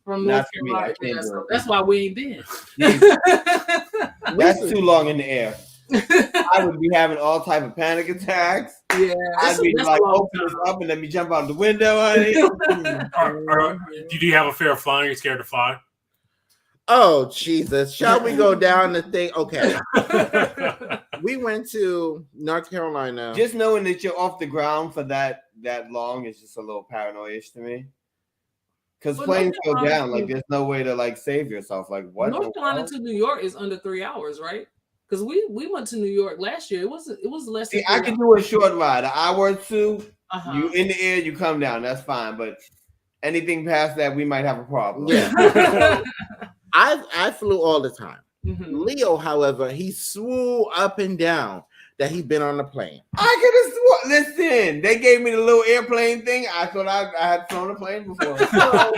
From North Carolina. That's why we ain't been. That's too long in the air. I would be having all type of panic attacks. Yeah, I'd be like, open this up and let me jump out the window, honey. Do you have a fear of flying? You're scared to fly? Oh, Jesus. Shall we go down the thing? Okay. We went to North Carolina. Just knowing that you're off the ground for that long is just a little paranoid-ish to me. Because planes go down. Like, there's no way to, like, save yourself. Like, what? North Carolina to New York is under 3 hours, right? Because we went to New York last year. It was less than 3 I can do a short ride. An hour or two. You in the air, you come down. That's fine. But anything past that, we might have a problem. Yeah. I flew all the time. Leo, however, he swore up and down that he'd been on a plane. I could have sworn. Listen, they gave me the little airplane thing. I thought I had flown a plane before. So,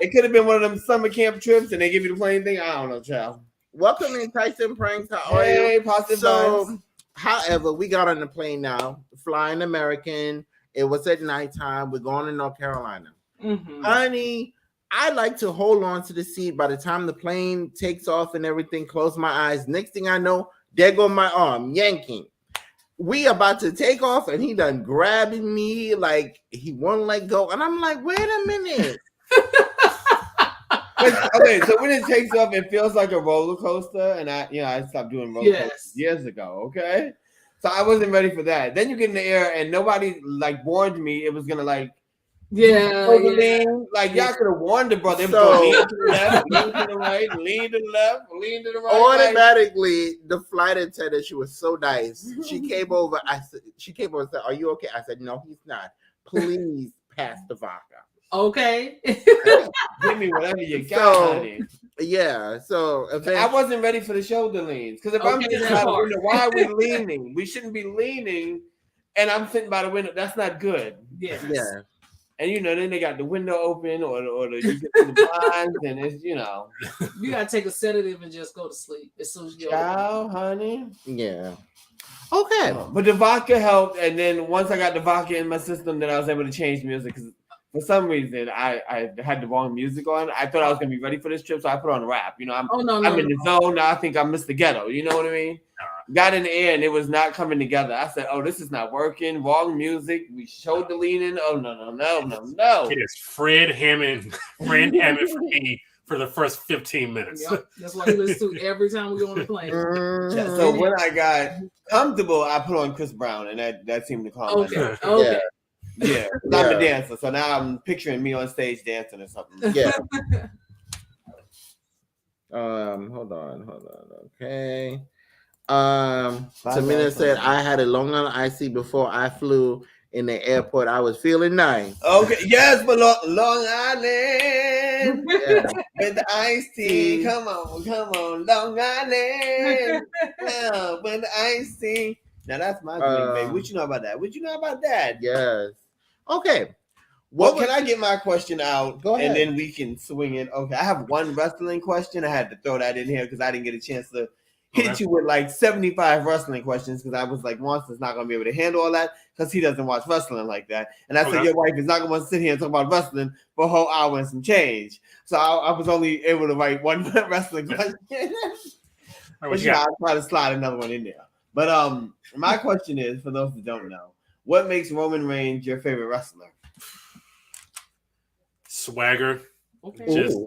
it could have been one of them summer camp trips, and they give you the plane thing. I don't know, child. Welcome in Tyson Pranks. How are you? Hey, positive vibes. However, we got on the plane now, flying American. It was at nighttime. We're going to North Carolina. Honey, I like to hold on to the seat. By the time the plane takes off and everything, close my eyes. Next thing I know, there go my arm, yanking. We about to take off, and he done grabbing me like he won't let go. And I'm like, wait a minute. Okay, so when it takes off, it feels like a roller coaster, and I stopped doing roller coasters years ago. Okay, so I wasn't ready for that. Then you get in the air, and nobody like warned me it was gonna like like y'all could have warned the brother. So, lean to the left, lean to the right, lean to the left, lean to the right. Automatically, the flight attendant, she was so nice. She came over. She came over and said, "Are you okay?" I said, "No, he's not. Please pass the vodka." Okay. Give me whatever you got, honey. Yeah. So I wasn't ready for the shoulder leans. Because if I'm sitting by the window, why are we leaning? We shouldn't be leaning. And I'm sitting by the window. That's not good. Yes. Yeah. And then they got the window open or you get to the blinds and it's you gotta take a sedative and just go to sleep as soon as you honey. Yeah. Okay. But the vodka helped, and then once I got the vodka in my system, then I was able to change music because for some reason I had the wrong music on. I thought I was gonna be ready for this trip, so I put on rap. I'm in the zone now. I think I'm Mr. Ghetto. You know what I mean? Got in the air and it was not coming together. I said, "Oh, this is not working. Wrong music." We showed the leaning. Oh no! It is Fred Hammond for me for the first 15 minutes. Yep. That's why he listens to every time we go on the plane. So when I got comfortable, I put on Chris Brown, and that seemed to calm me down. Okay. Yeah. I'm a dancer, so now I'm picturing me on stage dancing or something. Yeah. Hold on. Okay. Tamina said I had a Long Island icy before I flew in the airport. I was feeling nice. Okay, yes, but Long Island with the iced tea. Come on, Long Island. With the iced tea. Now that's my drink, baby. What you know about that? Yes. Okay. Well, can I get my question out? Go ahead. And then we can swing it. Okay, I have one wrestling question. I had to throw that in here because I didn't get a chance to hit you with like 75 wrestling questions because I was like, Monster's not going to be able to handle all that because he doesn't watch wrestling like that. And I said, your wife is not going to want to sit here and talk about wrestling for a whole hour and some change. So I was only able to write one wrestling question. But yeah, I'll try to slide another one in there. But my question is, for those that don't know, what makes Roman Reigns your favorite wrestler? Swagger. Okay. Just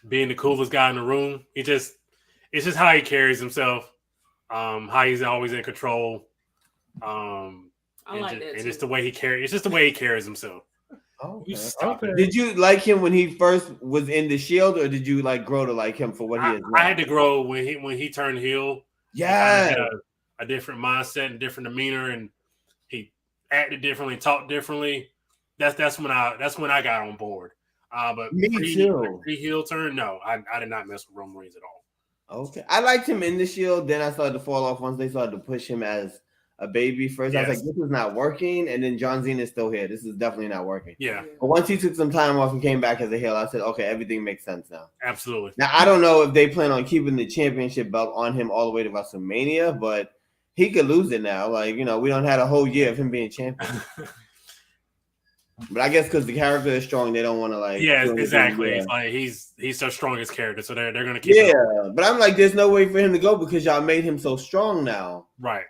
being the coolest guy in the room. It's just how he carries himself. How he's always in control. I like that. And it's the way he carries. It's just the way he carries himself. Okay. Did you like him when he first was in the Shield, or did you like grow to like him for what he is now? I had to grow when he turned heel. Yeah, had a different mindset and different demeanor, and he acted differently, talked differently. That's when I got on board. But me too. Pre-heel turn, no, I did not mess with Roman Reigns at all. Okay, I liked him in the Shield. Then I started to fall off once they started to push him as a baby first. Yes. I was like, this is not working. And then John Cena is still here. This is definitely not working. Yeah. But once he took some time off and came back as a heel, I said, okay, everything makes sense now. Absolutely. Now, I don't know if they plan on keeping the championship belt on him all the way to WrestleMania, but he could lose it now. Like, we don't have a whole year of him being champion. But I guess because the character is strong, they don't want to like. Yeah, exactly. It's like he's so strong as character, so they're gonna keep. Yeah, but I'm like, there's no way for him to go because y'all made him so strong now. Right.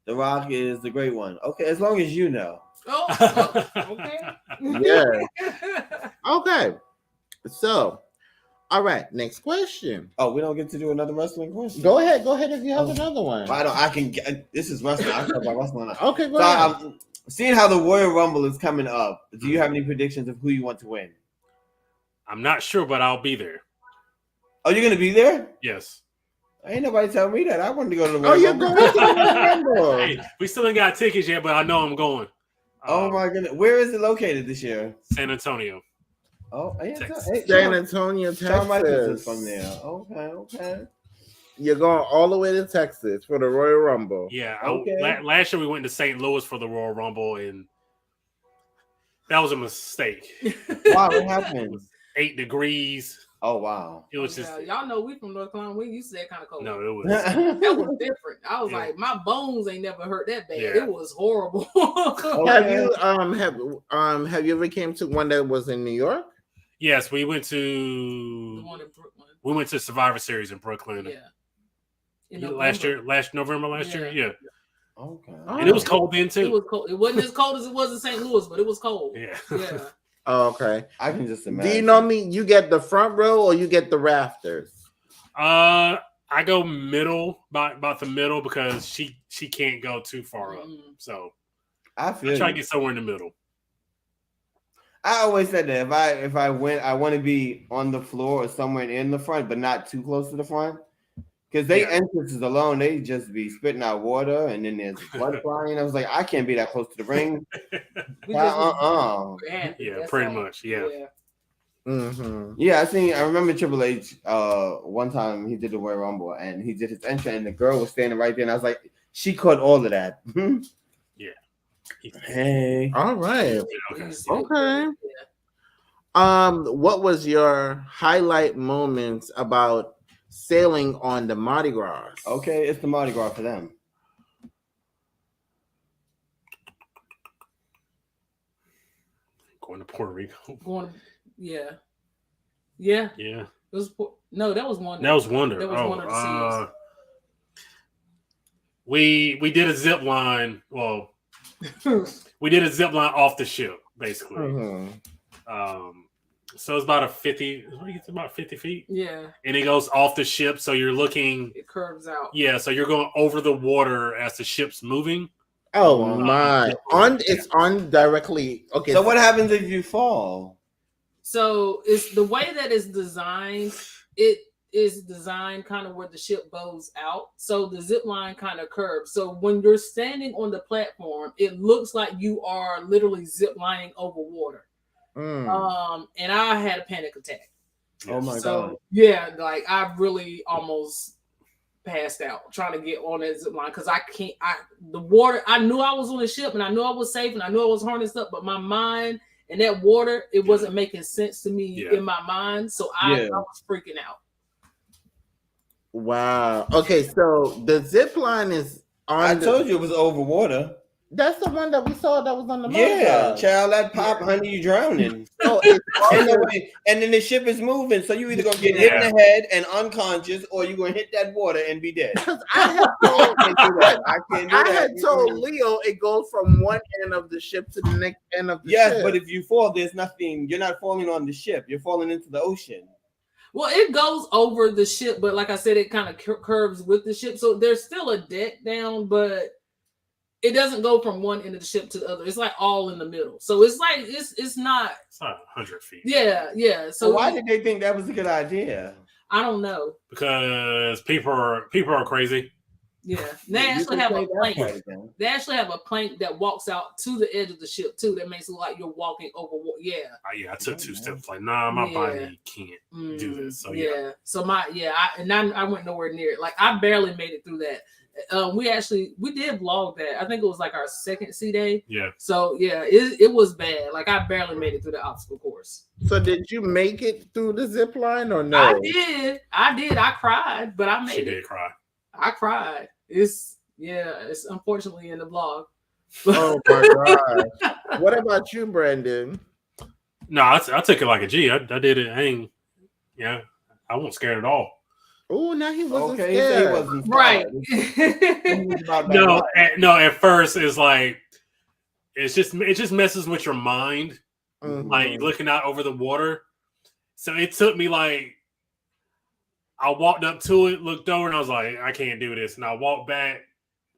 The Rock is the great one. Okay, as long as you know. Oh, okay. Yeah. Okay. So, all right. Next question. Oh, we don't get to do another wrestling question. Go ahead if you have another one. I can get. This is wrestling. I talk about wrestling. Okay, go ahead. Seeing how the Royal Rumble is coming up, do you have any predictions of who you want to win? I'm not sure, but I'll be there. Oh, you're gonna be there? Yes. Ain't nobody telling me that. I wanted to go to the Royal Rumble. You're going to the Rumble. Hey, we still ain't got tickets yet, but I know I'm going. Oh my goodness. Where is it located this year? San Antonio. Oh, San Antonio, Texas. Shawn Michaels is from there. Okay. You're going all the way to Texas for the Royal Rumble. Yeah. Okay. Last year we went to St. Louis for the Royal Rumble, and that was a mistake. Wow, what happened? It was 8 degrees. Oh wow! It was just y'all know we from North Carolina. We used to that kind of cold. No, it was that was different. I was like, my bones ain't never hurt that bad. Yeah. It was horrible. Okay. Have you ever came to one that was in New York? Yes, we went to the one in Brooklyn. We went to Survivor Series in Brooklyn. Yeah. Last November last year. Yeah. Okay. And it was cold then too. It was cold. It wasn't as cold as it was in St. Louis, but it was cold. Yeah. Yeah. Oh, okay. I can just imagine. Do you know me? You get the front row or you get the rafters? I go middle, about the middle because she can't go too far up. So I try to get somewhere in the middle. I always said that if I went, I want to be on the floor or somewhere in the front, but not too close to the front. Because they entrances alone, they just be spitting out water, and then there's blood flying. I was like, I can't be that close to the ring. Yeah, pretty much. Yeah. Mm-hmm. Yeah, I remember Triple H. One time he did the Royal Rumble, and he did his entrance, and the girl was standing right there, and I was like, she caught all of that. Yeah. Hey. All right. Okay. What was your highlight moments about sailing on the Mardi Gras? Okay, it's the Mardi Gras for them. Going to Puerto Rico. Yeah. It was that was Wonder. That was Wonder. That was Wonder to see. We did a zip line. Well, we did a zip line off the ship, basically. Mm-hmm. So it's about 50 feet. Yeah. And it goes off the ship, so you're looking. It curves out. Yeah, so you're going over the water as the ship's moving. Oh my! It's on directly. Okay. So what happens if you fall? So it's the way that it's designed. It is designed kind of where the ship bows out, so the zip line kind of curves. So when you're standing on the platform, it looks like you are literally zip lining over water. And I had a panic attack. Oh my god! Yeah, like I really almost passed out trying to get on that zip line because the water. I knew I was on the ship and I knew I was safe and I knew I was harnessed up, but my mind and that water, it wasn't making sense to me in my mind, so I was freaking out. Wow. Okay, so the zip line is on. I told you it was over water. That's the one that we saw that was on the motor. Child, that pop, honey, you drowning. Oh, and then the ship is moving, so you either gonna get hit in the head and unconscious, or you gonna hit that water and be dead. I had told Leo it goes from one end of the ship to the next end of the ship. Yes, but if you fall, there's nothing. You're not falling on the ship. You're falling into the ocean. Well, it goes over the ship, but like I said, it kind of curves with the ship, so there's still a deck down, but it doesn't go from one end of the ship to the other. It's like all in the middle. So it's like it's not 100 feet. Yeah. So why did they think that was a good idea? I don't know. Because people are crazy. Yeah. They actually have a plank. They actually have a plank that walks out to the edge of the ship too. That makes it look like you're walking over. Yeah. I took 2 steps. Like, nah, my body can't do this. So So I went nowhere near it. Like I barely made it through that. We did vlog that. I think it was like our second sea day. Yeah. So it was bad. Like I barely made it through the obstacle course. So did you make it through the zip line or no? I did. I cried, but I made it. She did cry. I cried. It's unfortunately in the vlog. Oh my god. What about you, Brandon? No, I took it like a G. I did it. I wasn't scared at all. Oh, now he wasn't scared. He wasn't right. No. At first, it's like it just messes with your mind, like looking out over the water. So it took me like I walked up to it, looked over, and I was like, I can't do this. And I walked back,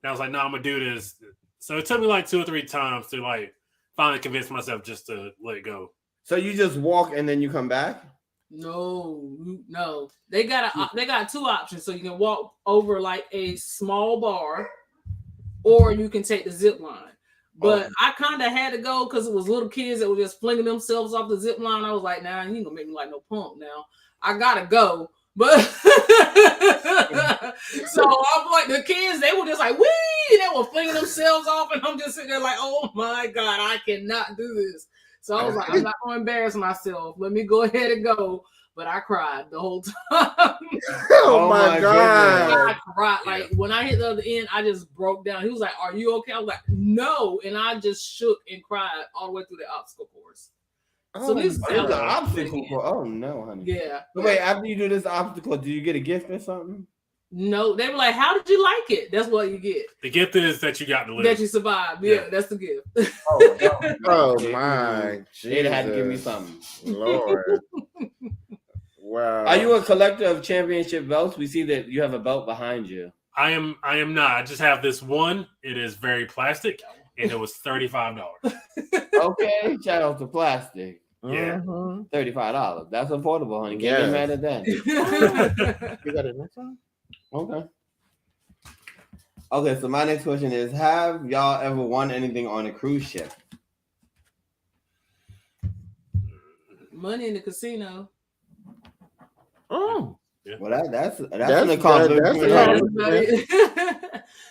and I was like, no, I'm gonna do this. So it took me like 2 or 3 times to like finally convince myself just to let it go. So you just walk and then you come back? No. They got 2 options. So you can walk over like a small bar, or you can take the zip line. But I kind of had to go because it was little kids that were just flinging themselves off the zip line. I was like, nah, you ain't gonna make me like no punk now. I gotta go. But so I'm like, the kids, they were just like, wee, they were flinging themselves off, and I'm just sitting there like, oh my God, I cannot do this. So I was like, I'm not gonna embarrass myself. Let me go ahead and go. But I cried the whole time. Oh my God. I cried. Like when I hit the other end, I just broke down. He was like, are you okay? I was like, no. And I just shook and cried all the way through the obstacle course. So this is the obstacle course. Oh no, honey. Yeah. But wait, after you do this obstacle, do you get a gift or something? No, they were like, how did you like it? That's what you get. The gift is that you got to live. That you survived. Yeah, that's the gift. Oh my. They had to give me something. Lord. Wow. Are you a collector of championship belts? We see that you have a belt behind you. I am not. I just have this one. It is very plastic, and it was $35. Okay, shout out to plastic. Yeah. $35. That's affordable, honey. Can't get mad at that. You got it next one? Okay. Okay, so my next question is, have y'all ever won anything on a cruise ship? Money in the casino. Oh. Yeah. Well, that's an accomplishment. Because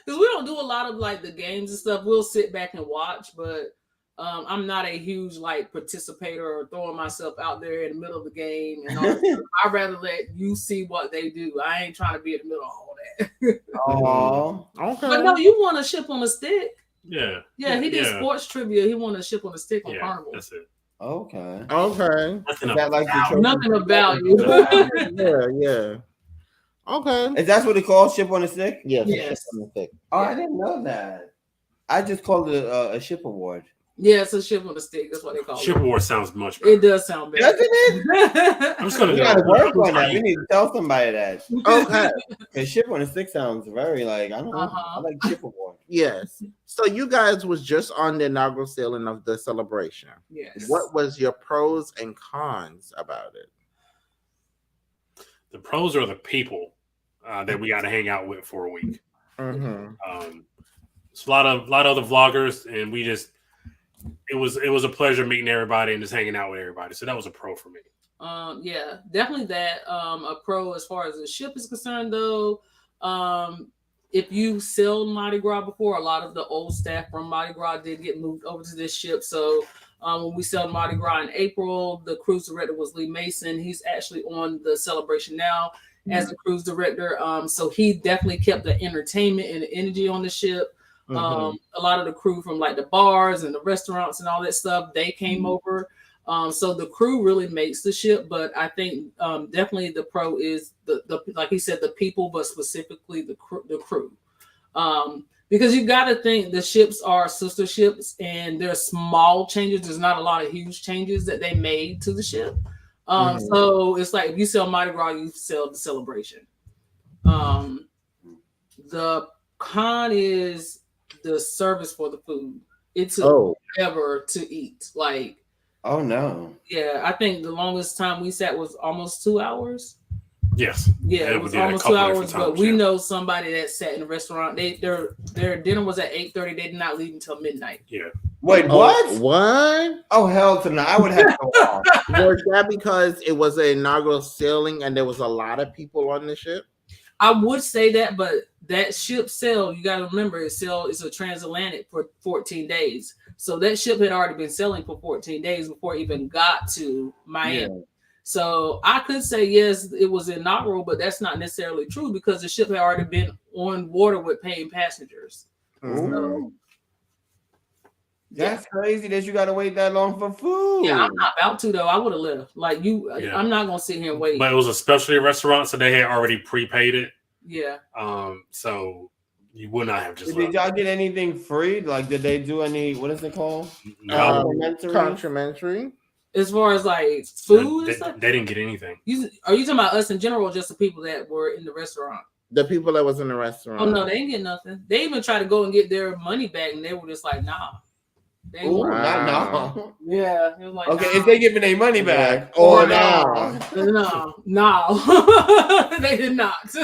we don't do a lot of like the games and stuff. We'll sit back and watch, but I'm not a huge like participator or throwing myself out there in the middle of the game. And all I'd rather let you see what they do. I ain't trying to be in the middle of all that. Oh, okay. But no, you want a ship on a stick? Yeah. Yeah, he did sports trivia. He won a ship on a stick on Carnival. That's it. okay. Okay. Nothing of value. Yeah. Okay. Is that what it calls, ship on a stick? Yes. Yes. Oh, I didn't know that. I just called it a ship award. Yeah, it's a ship on a stick. That's what they call Ship it. award sounds much better. It does sound better. Doesn't it? I'm just gonna work on that. We need to tell somebody that. Okay. Because ship on a stick sounds very like, I don't know. I like ship award. Yes. So you guys was just on the inaugural sailing of the celebration. Yes. What was your pros and cons about it? The pros are the people that we got to hang out with for a week. It's a lot of other vloggers, and we just it was a pleasure meeting everybody and just hanging out with everybody. So that was a pro for me. Yeah, definitely that. A pro as far as the ship is concerned, though. If you sailed Mardi Gras before, a lot of the old staff from Mardi Gras did get moved over to this ship. So when we sailed Mardi Gras in April, the cruise director was Lee Mason. He's actually on the celebration now as a cruise director. So he definitely kept the entertainment and the energy on the ship. A lot of the crew from like the bars and the restaurants and all that stuff, they came over. So the crew really makes the ship, but I think definitely the pro is the like he said, the people, but specifically the crew. Because you got to think the ships are sister ships, and there's small changes. There's not a lot of huge changes that they made to the ship. So it's like if you sell Mardi Gras, you sell the celebration. The con is the service for the food. It took forever to eat. Like, oh no. Yeah, I think the longest time we sat was almost 2 hours. Yes. Yeah, it was almost 2 hours. But we know somebody that sat in the restaurant. Their dinner was at 8:30. They did not leave until midnight. Yeah. Wait, what? What? Oh hell to no! I would have to go off. Was that because it was an inaugural sailing and there was a lot of people on the ship? I would say that, but that ship sail, you got to remember, it's a transatlantic for 14 days. So that ship had already been sailing for 14 days before it even got to Miami. Yeah. So I could say, yes, it was inaugural, but that's not necessarily true because the ship had already been on water with paying passengers. So, that's crazy that you got to wait that long for food. Yeah, I'm not about to, though. I would have left. Like you, yeah. I'm not going to sit here and wait. But it was a specialty restaurant, so they had already prepaid it. Yeah. So you would not have just. Did y'all get anything free? Like, did they do any? What is it called? Complimentary. As far as like food, they didn't get anything. Are you talking about us in general, or just the people that were in the restaurant? The people that was in the restaurant. Oh no, they didn't get nothing. They even tried to go and get their money back, and they were just like, "Nah." No. Yeah. It was like, okay, nah. if they give me their money back, or no. No, they did not.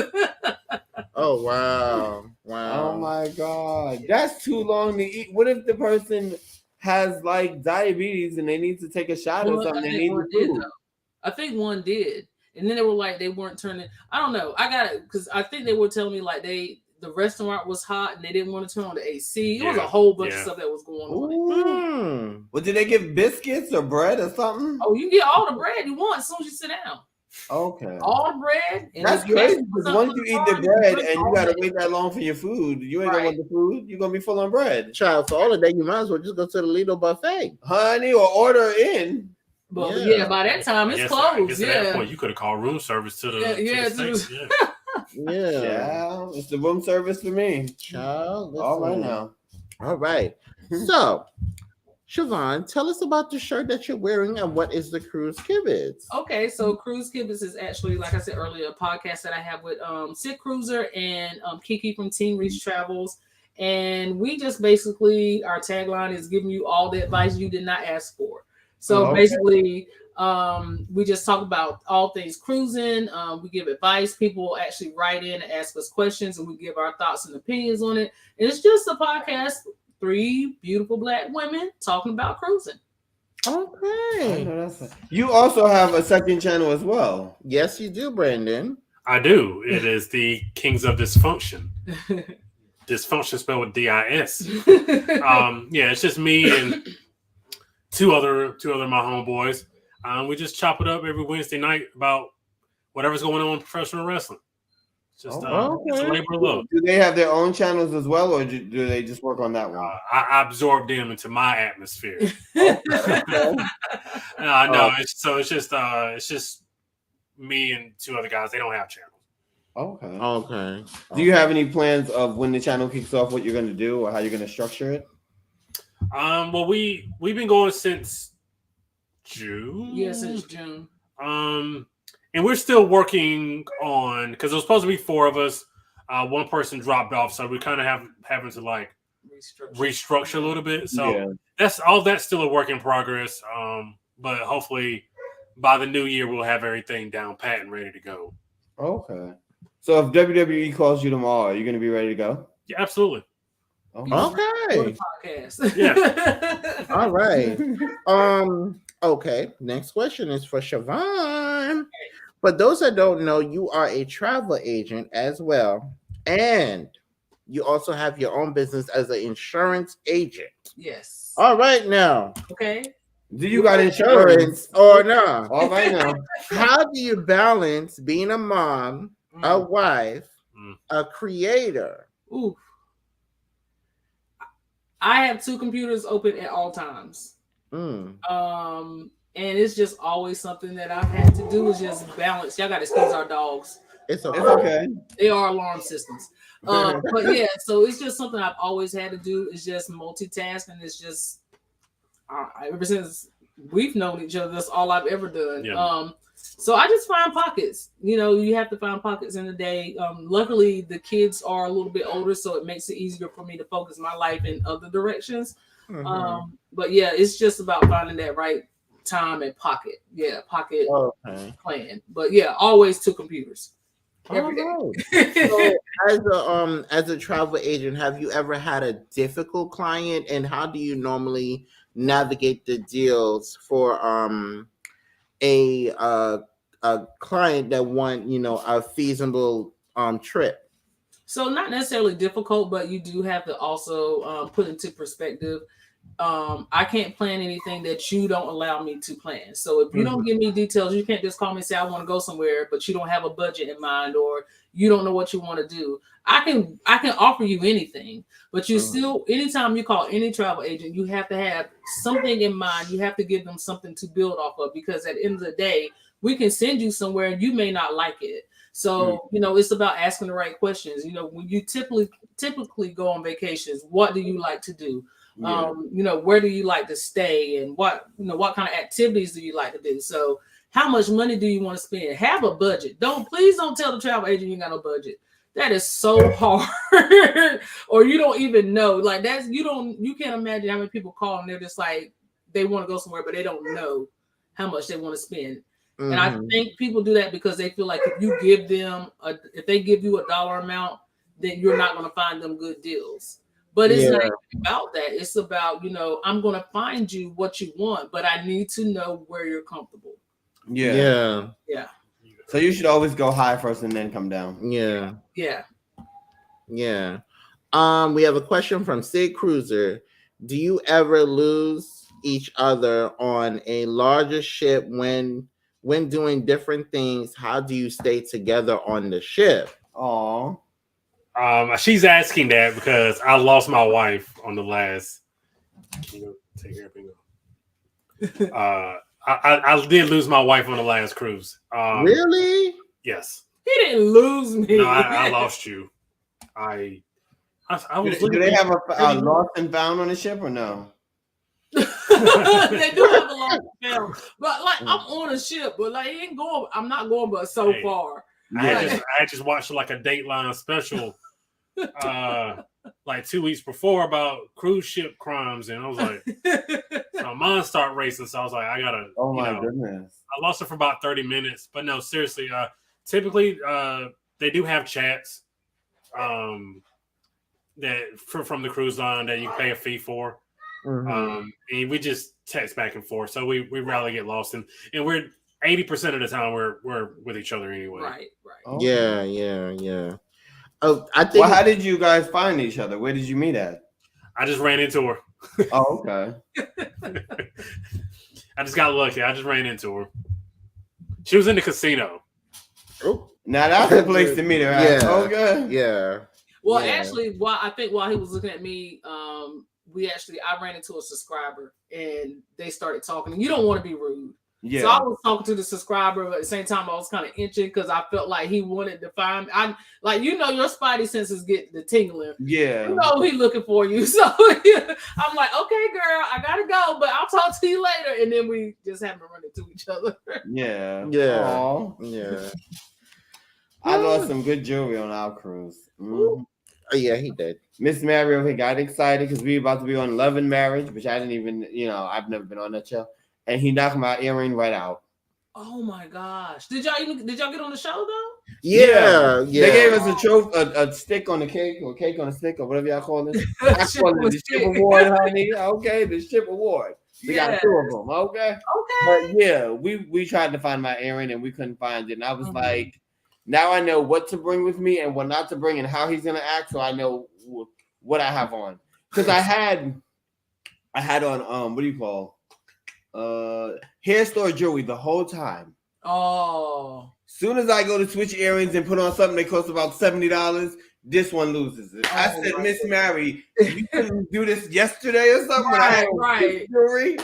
Oh wow! Oh my god, that's too long to eat. What if the person has like diabetes and they need to take a shot or something? They need food. I think one did, and then they were like they weren't turning. I don't know. I got it because I think they were telling me like the restaurant was hot and they didn't want to turn on the AC. It was a whole bunch of stuff that was going on. Well, did they give biscuits or bread or something? Oh, you get all the bread you want as soon as you sit down. Okay. All the bread. And that's crazy because once you eat the bread and you got to wait that long for your food, you ain't going to want the food. You're going to be full on bread. Child, for all of that, you might as well just go to the Lido buffet. Honey, or order in. But yeah, by that time it's closed. At that point, you could have called room service to the States. Yeah, it's the room service for me. Child, all right now. All right. So, Siobhan, tell us about the shirt that you're wearing and what is the Cruise Kibitz? Okay, so Cruise Kibitz is actually, like I said earlier, a podcast that I have with Sid Cruiser and Kiki from Team Reach Travels. And we just basically, our tagline is giving you all the advice you did not ask for. So basically, we just talk about all things cruising. We give advice. People actually write in and ask us questions, and we give our thoughts and opinions on it. And it's just a podcast, 3 beautiful Black women talking about cruising. Okay. You also have a second channel as well. Yes, you do, Brandon. I do. It is the Kings of Dysfunction. Dysfunction spelled with D-I-S. Yeah, it's just me and two other my homeboys. We just chop it up every Wednesday night about whatever's going on in professional wrestling. Just it's a labor of love. Do they have their own channels as well, or do they just work on that one? I absorb them into my atmosphere. No, it's just me and 2 other guys. They don't have channels. Okay. Do you have any plans of when the channel kicks off, what you're going to do or how you're going to structure it? Well, we've been going since June. Yeah, since June. And we're still working on, because it was supposed to be 4 of us. One person dropped off, so we kind of having to like restructure a little bit. So that's still a work in progress. But hopefully by the new year we'll have everything down pat and ready to go. Okay. So if WWE calls you tomorrow, are you going to be ready to go? Yeah, absolutely. Okay. Podcast. Yeah. All right. Okay. Next question is for Siobhan. For those that don't know, you are a travel agent as well. And you also have your own business as an insurance agent. Yes. All right now. Okay. Do you got insurance or no? All right now. How do you balance being a mom, a wife, a creator? Ooh. I have 2 computers open at all times. And it's just always something that I've had to do is just balance. Y'all got to excuse our dogs. It's okay. It's okay. They are alarm systems. But yeah, so it's just something I've always had to do is just multitask, and it's just ever since we've known each other, that's all I've ever done. Yeah. So I just find pockets. You know, you have to find pockets in the day. Luckily, the kids are a little bit older, so it makes it easier for me to focus my life in other directions. But yeah, it's just about finding that right time and pocket. Yeah, pocket plan. But yeah, always 2 computers. Every day. So, as a travel agent, have you ever had a difficult client, and how do you normally navigate the deals for a client that want, you know, a feasible trip? So not necessarily difficult, but you do have to also put into perspective. I can't plan anything that you don't allow me to plan. So if you don't give me details, you can't just call me and say I want to go somewhere, but you don't have a budget in mind, or you don't know what you want to do. I can offer you anything, but you still, anytime you call any travel agent, you have to have something in mind. You have to give them something to build off of, because at the end of the day, we can send you somewhere and you may not like it. So, you know, it's about asking the right questions. You know, when you typically go on vacations, what do you like to do? You know, where do you like to stay, and what kind of activities do you like to do? So how much money do you want to spend? Have a budget. Please don't tell the travel agent you got no budget. That is so hard. Or you don't even know. Like you can't imagine how many people call and they're just like, they want to go somewhere, but they don't know how much they want to spend. And I think people do that because they feel like if you give them if they give you a dollar amount, then you're not going to find them good deals. But it's not about that. It's about, you know, I'm going to find you what you want, but I need to know where you're comfortable. Yeah. So you should always go high first and then come down. Yeah. Yeah. We have a question from Sid Cruiser. Do you ever lose each other on a larger ship when doing different things? How do you stay together on the ship? Oh. She's asking that because I lost my wife on the last. Take care of I did lose my wife on the last cruise. Really? Yes. He didn't lose me. No, I lost you. I was. Do they have a lost and found on the ship or no? They do have a lost and found, but like I'm on a ship, but like it ain't going. I'm not going, but so far. I just watched like a Dateline special, like 2 weeks before about cruise ship crimes, and I was like, my mind started racing. So I was like, I gotta. Oh my goodness! I lost it for about 30 minutes, but no, seriously. Typically, they do have chats, that from the cruise line that you pay a fee for, and we just text back and forth. So we rarely get lost, and we're 80% of the time we're with each other anyway. Right. Oh. Yeah. Oh, I think. Well, how did you guys find each other? Where did you meet at? I just ran into her. Oh, okay. I just got lucky. I just ran into her. She was in the casino. Oh, now that's the place to meet her. Right? Yeah. Okay. Yeah. Well, actually, while he was looking at me, I ran into a subscriber and they started talking. And you don't want to be rude. Yeah. So I was talking to the subscriber, but at the same time I was kind of itching because I felt like he wanted to find me. Your spidey senses get the tingling. Yeah. You know he looking for you. So I'm like, okay, girl, I gotta go, but I'll talk to you later. And then we just haven't run into each other. Yeah. Aww. Yeah. I lost some good jewelry on our cruise. Oh yeah, he did. Miss Mario, he got excited because we were about to be on Love and Marriage, which I didn't even, I've never been on that show. And he knocked my earring right out. Oh my gosh! Did y'all get on the show though? Yeah. They gave us a stick on the cake, or cake on a stick, or whatever y'all call it. I call it the ship award, honey. Okay, the ship award. We got 2 of them. Okay. Okay. But yeah, we tried to find my earring and we couldn't find it, and I was like, Now I know what to bring with me and what not to bring and how he's gonna act, so I know what I have on. Because I had on what do you call hair store jewelry the whole time. Oh. Soon as I go to switch earrings and put on something that costs about $70, this one loses it. I said, Miss Mary, you couldn't do this yesterday or something. Right. Jewelry.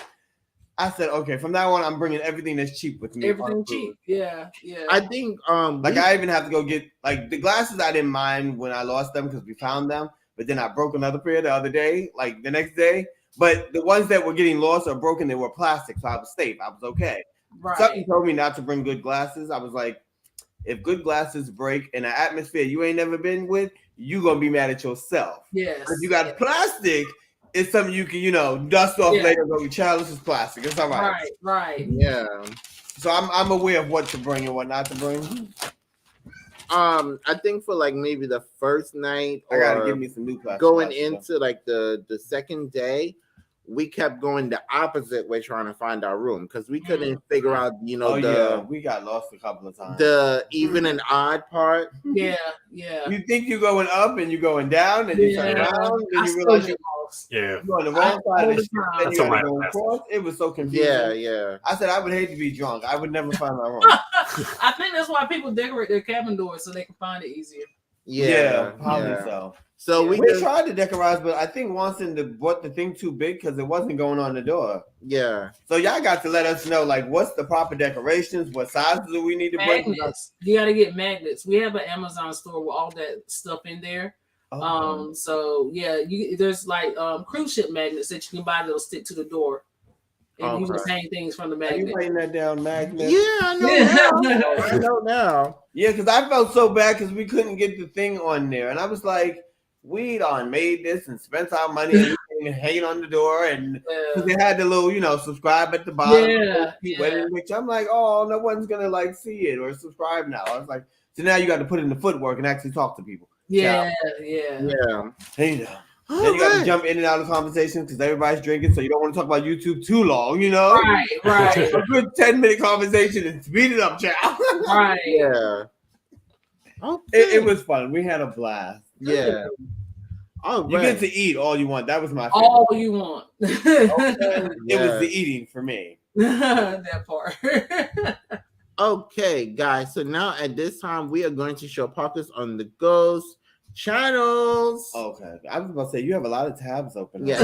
I said, okay, from now on, I'm bringing everything that's cheap with me. Everything cheap. Yeah. I think like I even have to go get like the glasses. I didn't mind when I lost them because we found them, but then I broke another pair the other day, like the next day. But the ones that were getting lost or broken, they were plastic, so I was safe. I was okay. Right. Something told me not to bring good glasses. I was like, if good glasses break in an atmosphere you ain't never been with, you gonna be mad at yourself. Yes. If you got plastic, it's something you can, dust off later. Go, child, this is plastic. It's all right. Right. Yeah. So I'm aware of what to bring and what not to bring. I think for like maybe the first night, I gotta give me some new plastic. Going into like the second day, we kept going the opposite way trying to find our room because we couldn't figure out, we got lost a couple of times. The even and odd part. Yeah. You think you're going up and you're going down and you turn around and you realize you're on the wrong side of the ship and you gotta go across. It was so confusing. Yeah. I said I would hate to be drunk. I would never find my room. I think that's why people decorate their cabin doors so they can find it easier. Yeah, probably so. So we tried to decorize, but I think Watson bought the thing too big because it wasn't going on the door. Yeah. So y'all got to let us know, like, what's the proper decorations? What sizes do we need to bring? Magnets. You got to get magnets. We have an Amazon store with all that stuff in there. So yeah, there's like cruise ship magnets that you can buy that'll stick to the door. And you just hang things from the magnet. Are you writing that down, magnet? Yeah, I know now. I know now. Yeah, because I felt so bad because we couldn't get the thing on there. And I was like, we done made this and spent our money and hanging on the door. And they had the little, subscribe at the bottom. Which I'm like, oh, no one's going to like see it or subscribe now. I was like, so now you got to put in the footwork and actually talk to people. Yeah. Hey, then you got to jump in and out of conversations because everybody's drinking, so you don't want to talk about YouTube too long, Right. A good 10-minute conversation and speed it up, child. Right. Yeah. Okay. It was fun. We had a blast. Yeah. You get to eat all you want. That was my favorite. All you want. It was the eating for me. That part. Okay, guys. So now at this time, we are going to show Parkers on the Go's channels. Okay. I was about to say, you have a lot of tabs open. Yeah.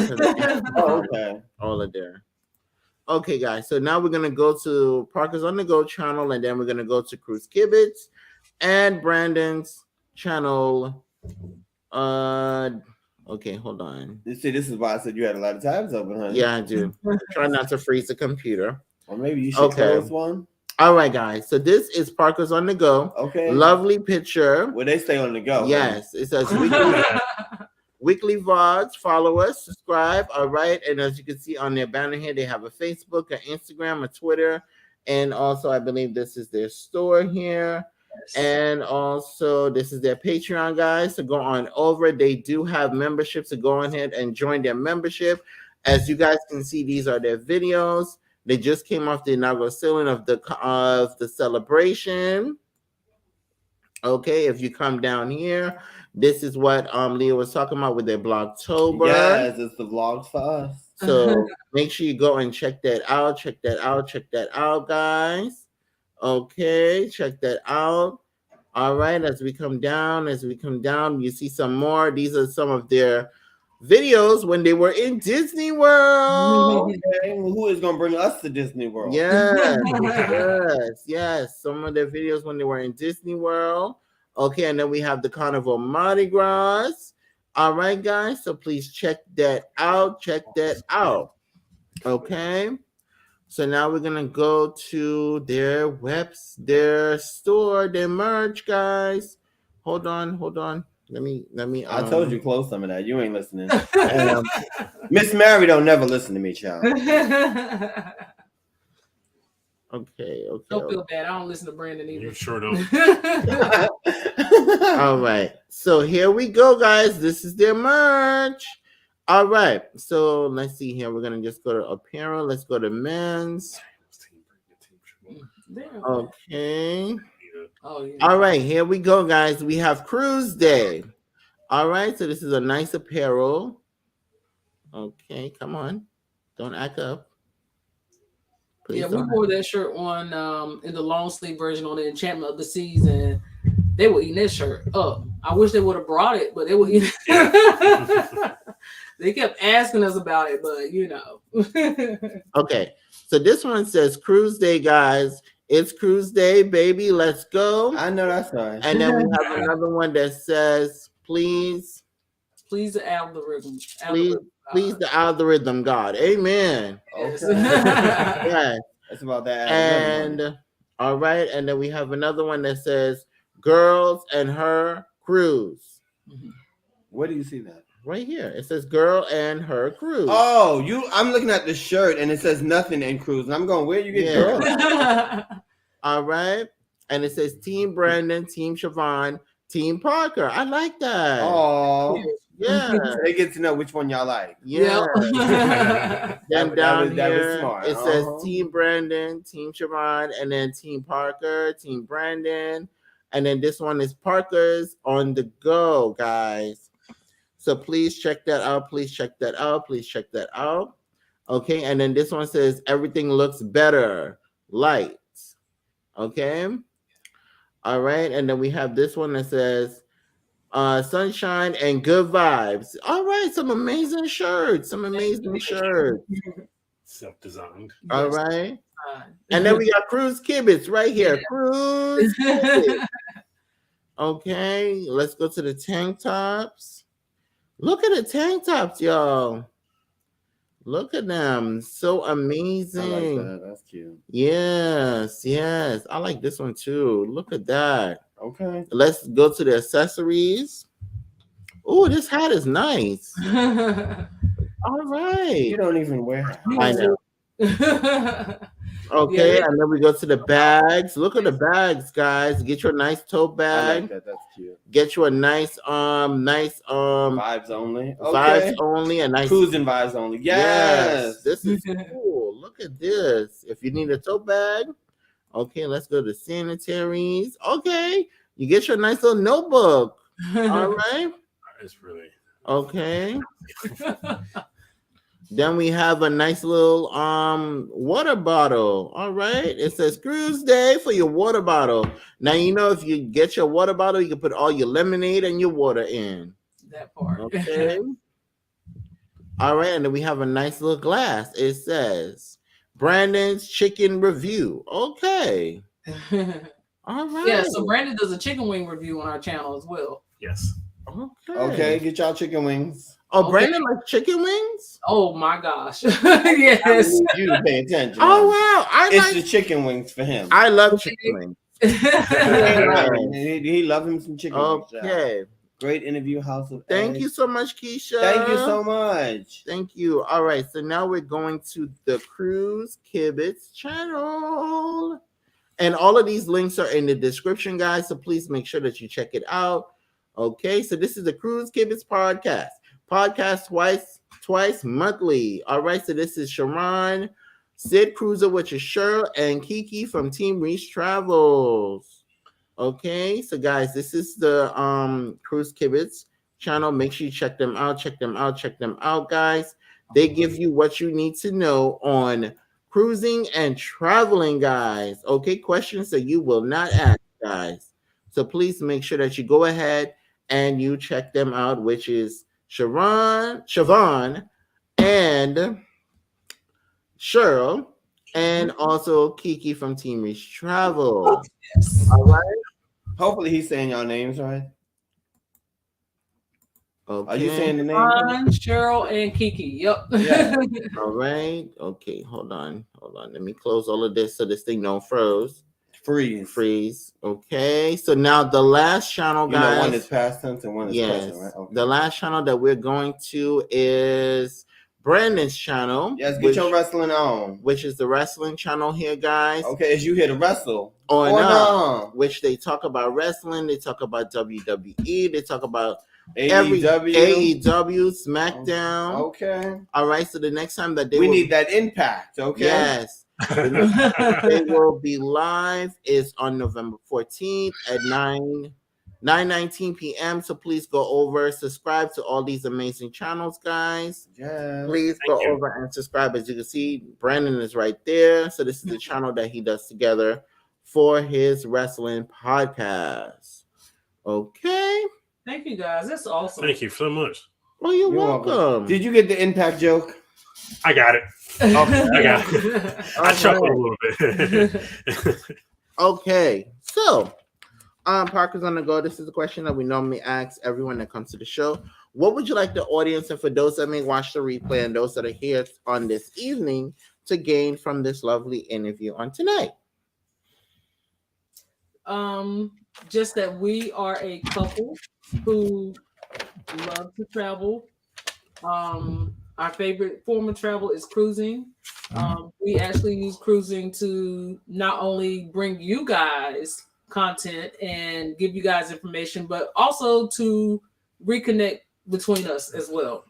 Okay. All of there. Okay, guys. So now we're going to go to Parkers on the Go channel, and then we're going to go to Cruise Kibbits and Brandon's channel. Okay, hold on. You see, this is why I said you had a lot of tabs open, huh? Yeah, I do. Try not to freeze the computer. Or maybe you should close one. All right, guys. So this is Parkers on the Go. Okay. Lovely picture. Well, they stay on the go. Yes. It says weekly VODs. Follow us. Subscribe. All right. And as you can see on their banner here, they have a Facebook, an Instagram, a Twitter. And also, I believe this is their store here. Yes. And also, this is their Patreon, guys. So go on over. They do have memberships. So go ahead and join their membership. As you guys can see, these are their videos. They just came off the inaugural ceiling of the celebration. Okay, if you come down here, this is what Leah was talking about with their Vlogtober. Yes, it's the vlogs for us. So make sure you go and check that out. Check that out, guys. Okay, check that out. All right, as we come down, you see some more. These are some of their videos when they were in Disney World. Okay. Well, who is going to bring us to Disney World? Yes. Some of their videos when they were in Disney World. Okay, and then we have the Carnival Mardi Gras. All right, guys. So please check that out. Okay. So now we're gonna go to their their store, their merch, guys. Hold on. Let me. I told you close some of that. You ain't listening. Miss Mary don't never listen to me, child. Okay. Don't feel bad. I don't listen to Brandon either. You sure don't. All right. So here we go, guys. This is their merch. All right. So let's see here. We're gonna just go to apparel. Let's go to men's. Okay. Oh yeah. All right, here we go, guys. We have Cruise Day. All right, so this is a nice apparel. Okay, come on. Don't act up. Please yeah, we wore that shirt on in the long sleeve version on the Enchantment of the Seas, and they were eating that shirt up. I wish they would have brought it, but they were eating. They kept asking us about it, but you know. Okay, so this one says Cruise Day, guys. It's Cruise Day, baby. Let's go. I know that's right. And then we have another one that says, please the algorithm. Please the algorithm, God. Amen. Okay. Yes. That's about that. And all right, and then we have another one that says Girls and Her Cruise. Where do you see that? Right here. It says Girl and Her Cruise. Oh, I'm looking at the shirt and it says nothing in cruise. And I'm going, where you get girl? All right. And it says Team Brandon, Team Siobhan, Team Parker. I like that. Oh. Yeah. They get to know which one y'all like. Yeah. Then down here, smart. it says Team Brandon, Team Siobhan, and then Team Parker, Team Brandon. And then this one is Parker's on the go, guys. So please check that out. Please check that out. Please check that out. Okay. And then this one says everything looks better. Lights. Okay. All right. And then we have this one that says sunshine and good vibes. All right. Some amazing shirts. Some amazing shirts. Self-designed. All right. And then we got Cruise Kibbits right here. Cruise Kibbits. Okay. Let's go to the tank tops. Look at the tank tops, y'all. Look at them. So amazing. I like that. That's cute. Yes, yes. I like this one too. Look at that. Okay. Let's go to the accessories. Oh, this hat is nice. All right. You don't even wear it. I know. Okay, and then we go to the bags. Look at the bags, guys. Get you a nice tote bag. I like that. That's cute. Get you a nice vibes only. Okay. Vibes only. A nice cruising vibes only. Yes. This is cool. Look at this. If you need a tote bag, okay, let's go to sanitaries. Okay, you get your nice little notebook. All right. It's really okay. Then we have a nice little water bottle. All right. It says Cruise Day for your water bottle. Now, you know, if you get your water bottle, you can put all your lemonade and your water in. That part. Okay. All right. And then we have a nice little glass. It says Brandon's Chicken Review. Okay. All right. Yeah, so Brandon does a chicken wing review on our channel as well. Yes. Okay, get y'all chicken wings. Oh, okay. Brandon likes chicken wings? Oh my gosh. Yes. You to pay attention. Oh wow. It's the chicken wings for him. I love chicken wings. He loves him some chicken wings. Okay. Great interview, House of Thank you so much, Keisha. Thank you so much. Thank you. All right, so now we're going to the Cruise Kibbits channel. And all of these links are in the description, guys, so please make sure that you check it out. Okay, so this is the Cruise Kibbits podcast twice monthly. All right, so this is Sharon, Sid Cruiser, which is Cheryl, and Kiki from Team Reach Travels. Okay, so guys, this is the Cruise Kibbits channel. Make sure you check them out, guys. They give you what you need to know on cruising and traveling, guys. Okay, questions that you will not ask, guys. So please make sure that you go ahead and you check them out, which is Siobhan, and Cheryl, and also Kiki from Team Reach Travel. Yes. All right. Hopefully he's saying y'all names right. Okay. Are you saying the name? Cheryl and Kiki. Yep. Yeah. All right. Okay. Hold on. Let me close all of this so this thing don't freeze. Okay. So now the last channel, guys. One is past tense and one is present, right? Okay. The last channel that we're going to is Brandon's channel. Yes, get your wrestling on. Which is the wrestling channel here, guys. Okay, is you here to wrestle? Or no. Which they talk about wrestling, they talk about WWE, they talk about AEW, SmackDown. Okay. All right. So the next time that we need that impact. Okay. Yes. They will be live is on November 14th at 9:19 p.m. So please go over, subscribe to all these amazing channels, guys. Yeah. Please go over and subscribe. As you can see, Brandon is right there. So this is the channel that he does together for his wrestling podcast. Okay. Thank you, guys. That's awesome. Thank you so much. Well, you're welcome. Did you get the impact joke? I got it. Okay. I got it. I chuckled a little bit. Okay. So, Parkers on the Go. This is a question that we normally ask everyone that comes to the show. What would you like the audience, and for those that may watch the replay and those that are here on this evening, to gain from this lovely interview on tonight? Just that we are a couple who love to travel. Our favorite form of travel is cruising. We actually use cruising to not only bring you guys content and give you guys information, but also to reconnect between us as well.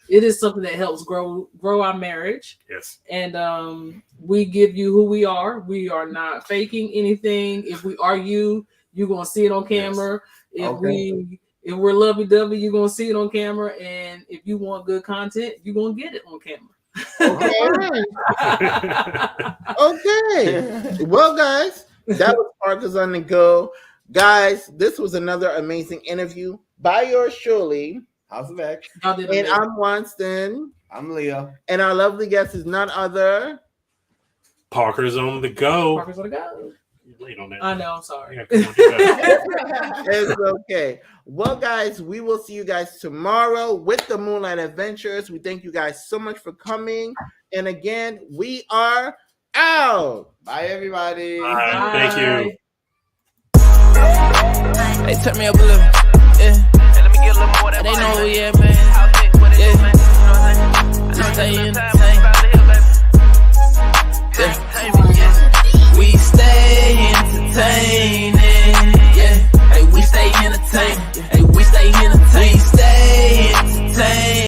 It is something that helps grow our marriage. Yes. And we give you who we are. We are not faking anything. If we argue, you're gonna see it on camera. Yes. If we're lovey-dovey, you're gonna see it on camera. And if you want good content, you're gonna get it on camera. Okay. Well, guys, that was Parkers on the Go. Guys, this was another amazing interview by yours truly, House of X. And I'm Winston. I'm Leo. And our lovely guest is none other. Parkers on the Go. Parkers on the Go. You're late on that. I know, I'm sorry. Yeah, It's okay. Well, guys, we will see you guys tomorrow with the Moonlight Adventures. We thank you guys so much for coming. And again, we are out. Bye, everybody. Bye. Thank you. Hey, turn me up a little. Yeah. Hey, let me get a little more. They know who, yeah, man. Yeah.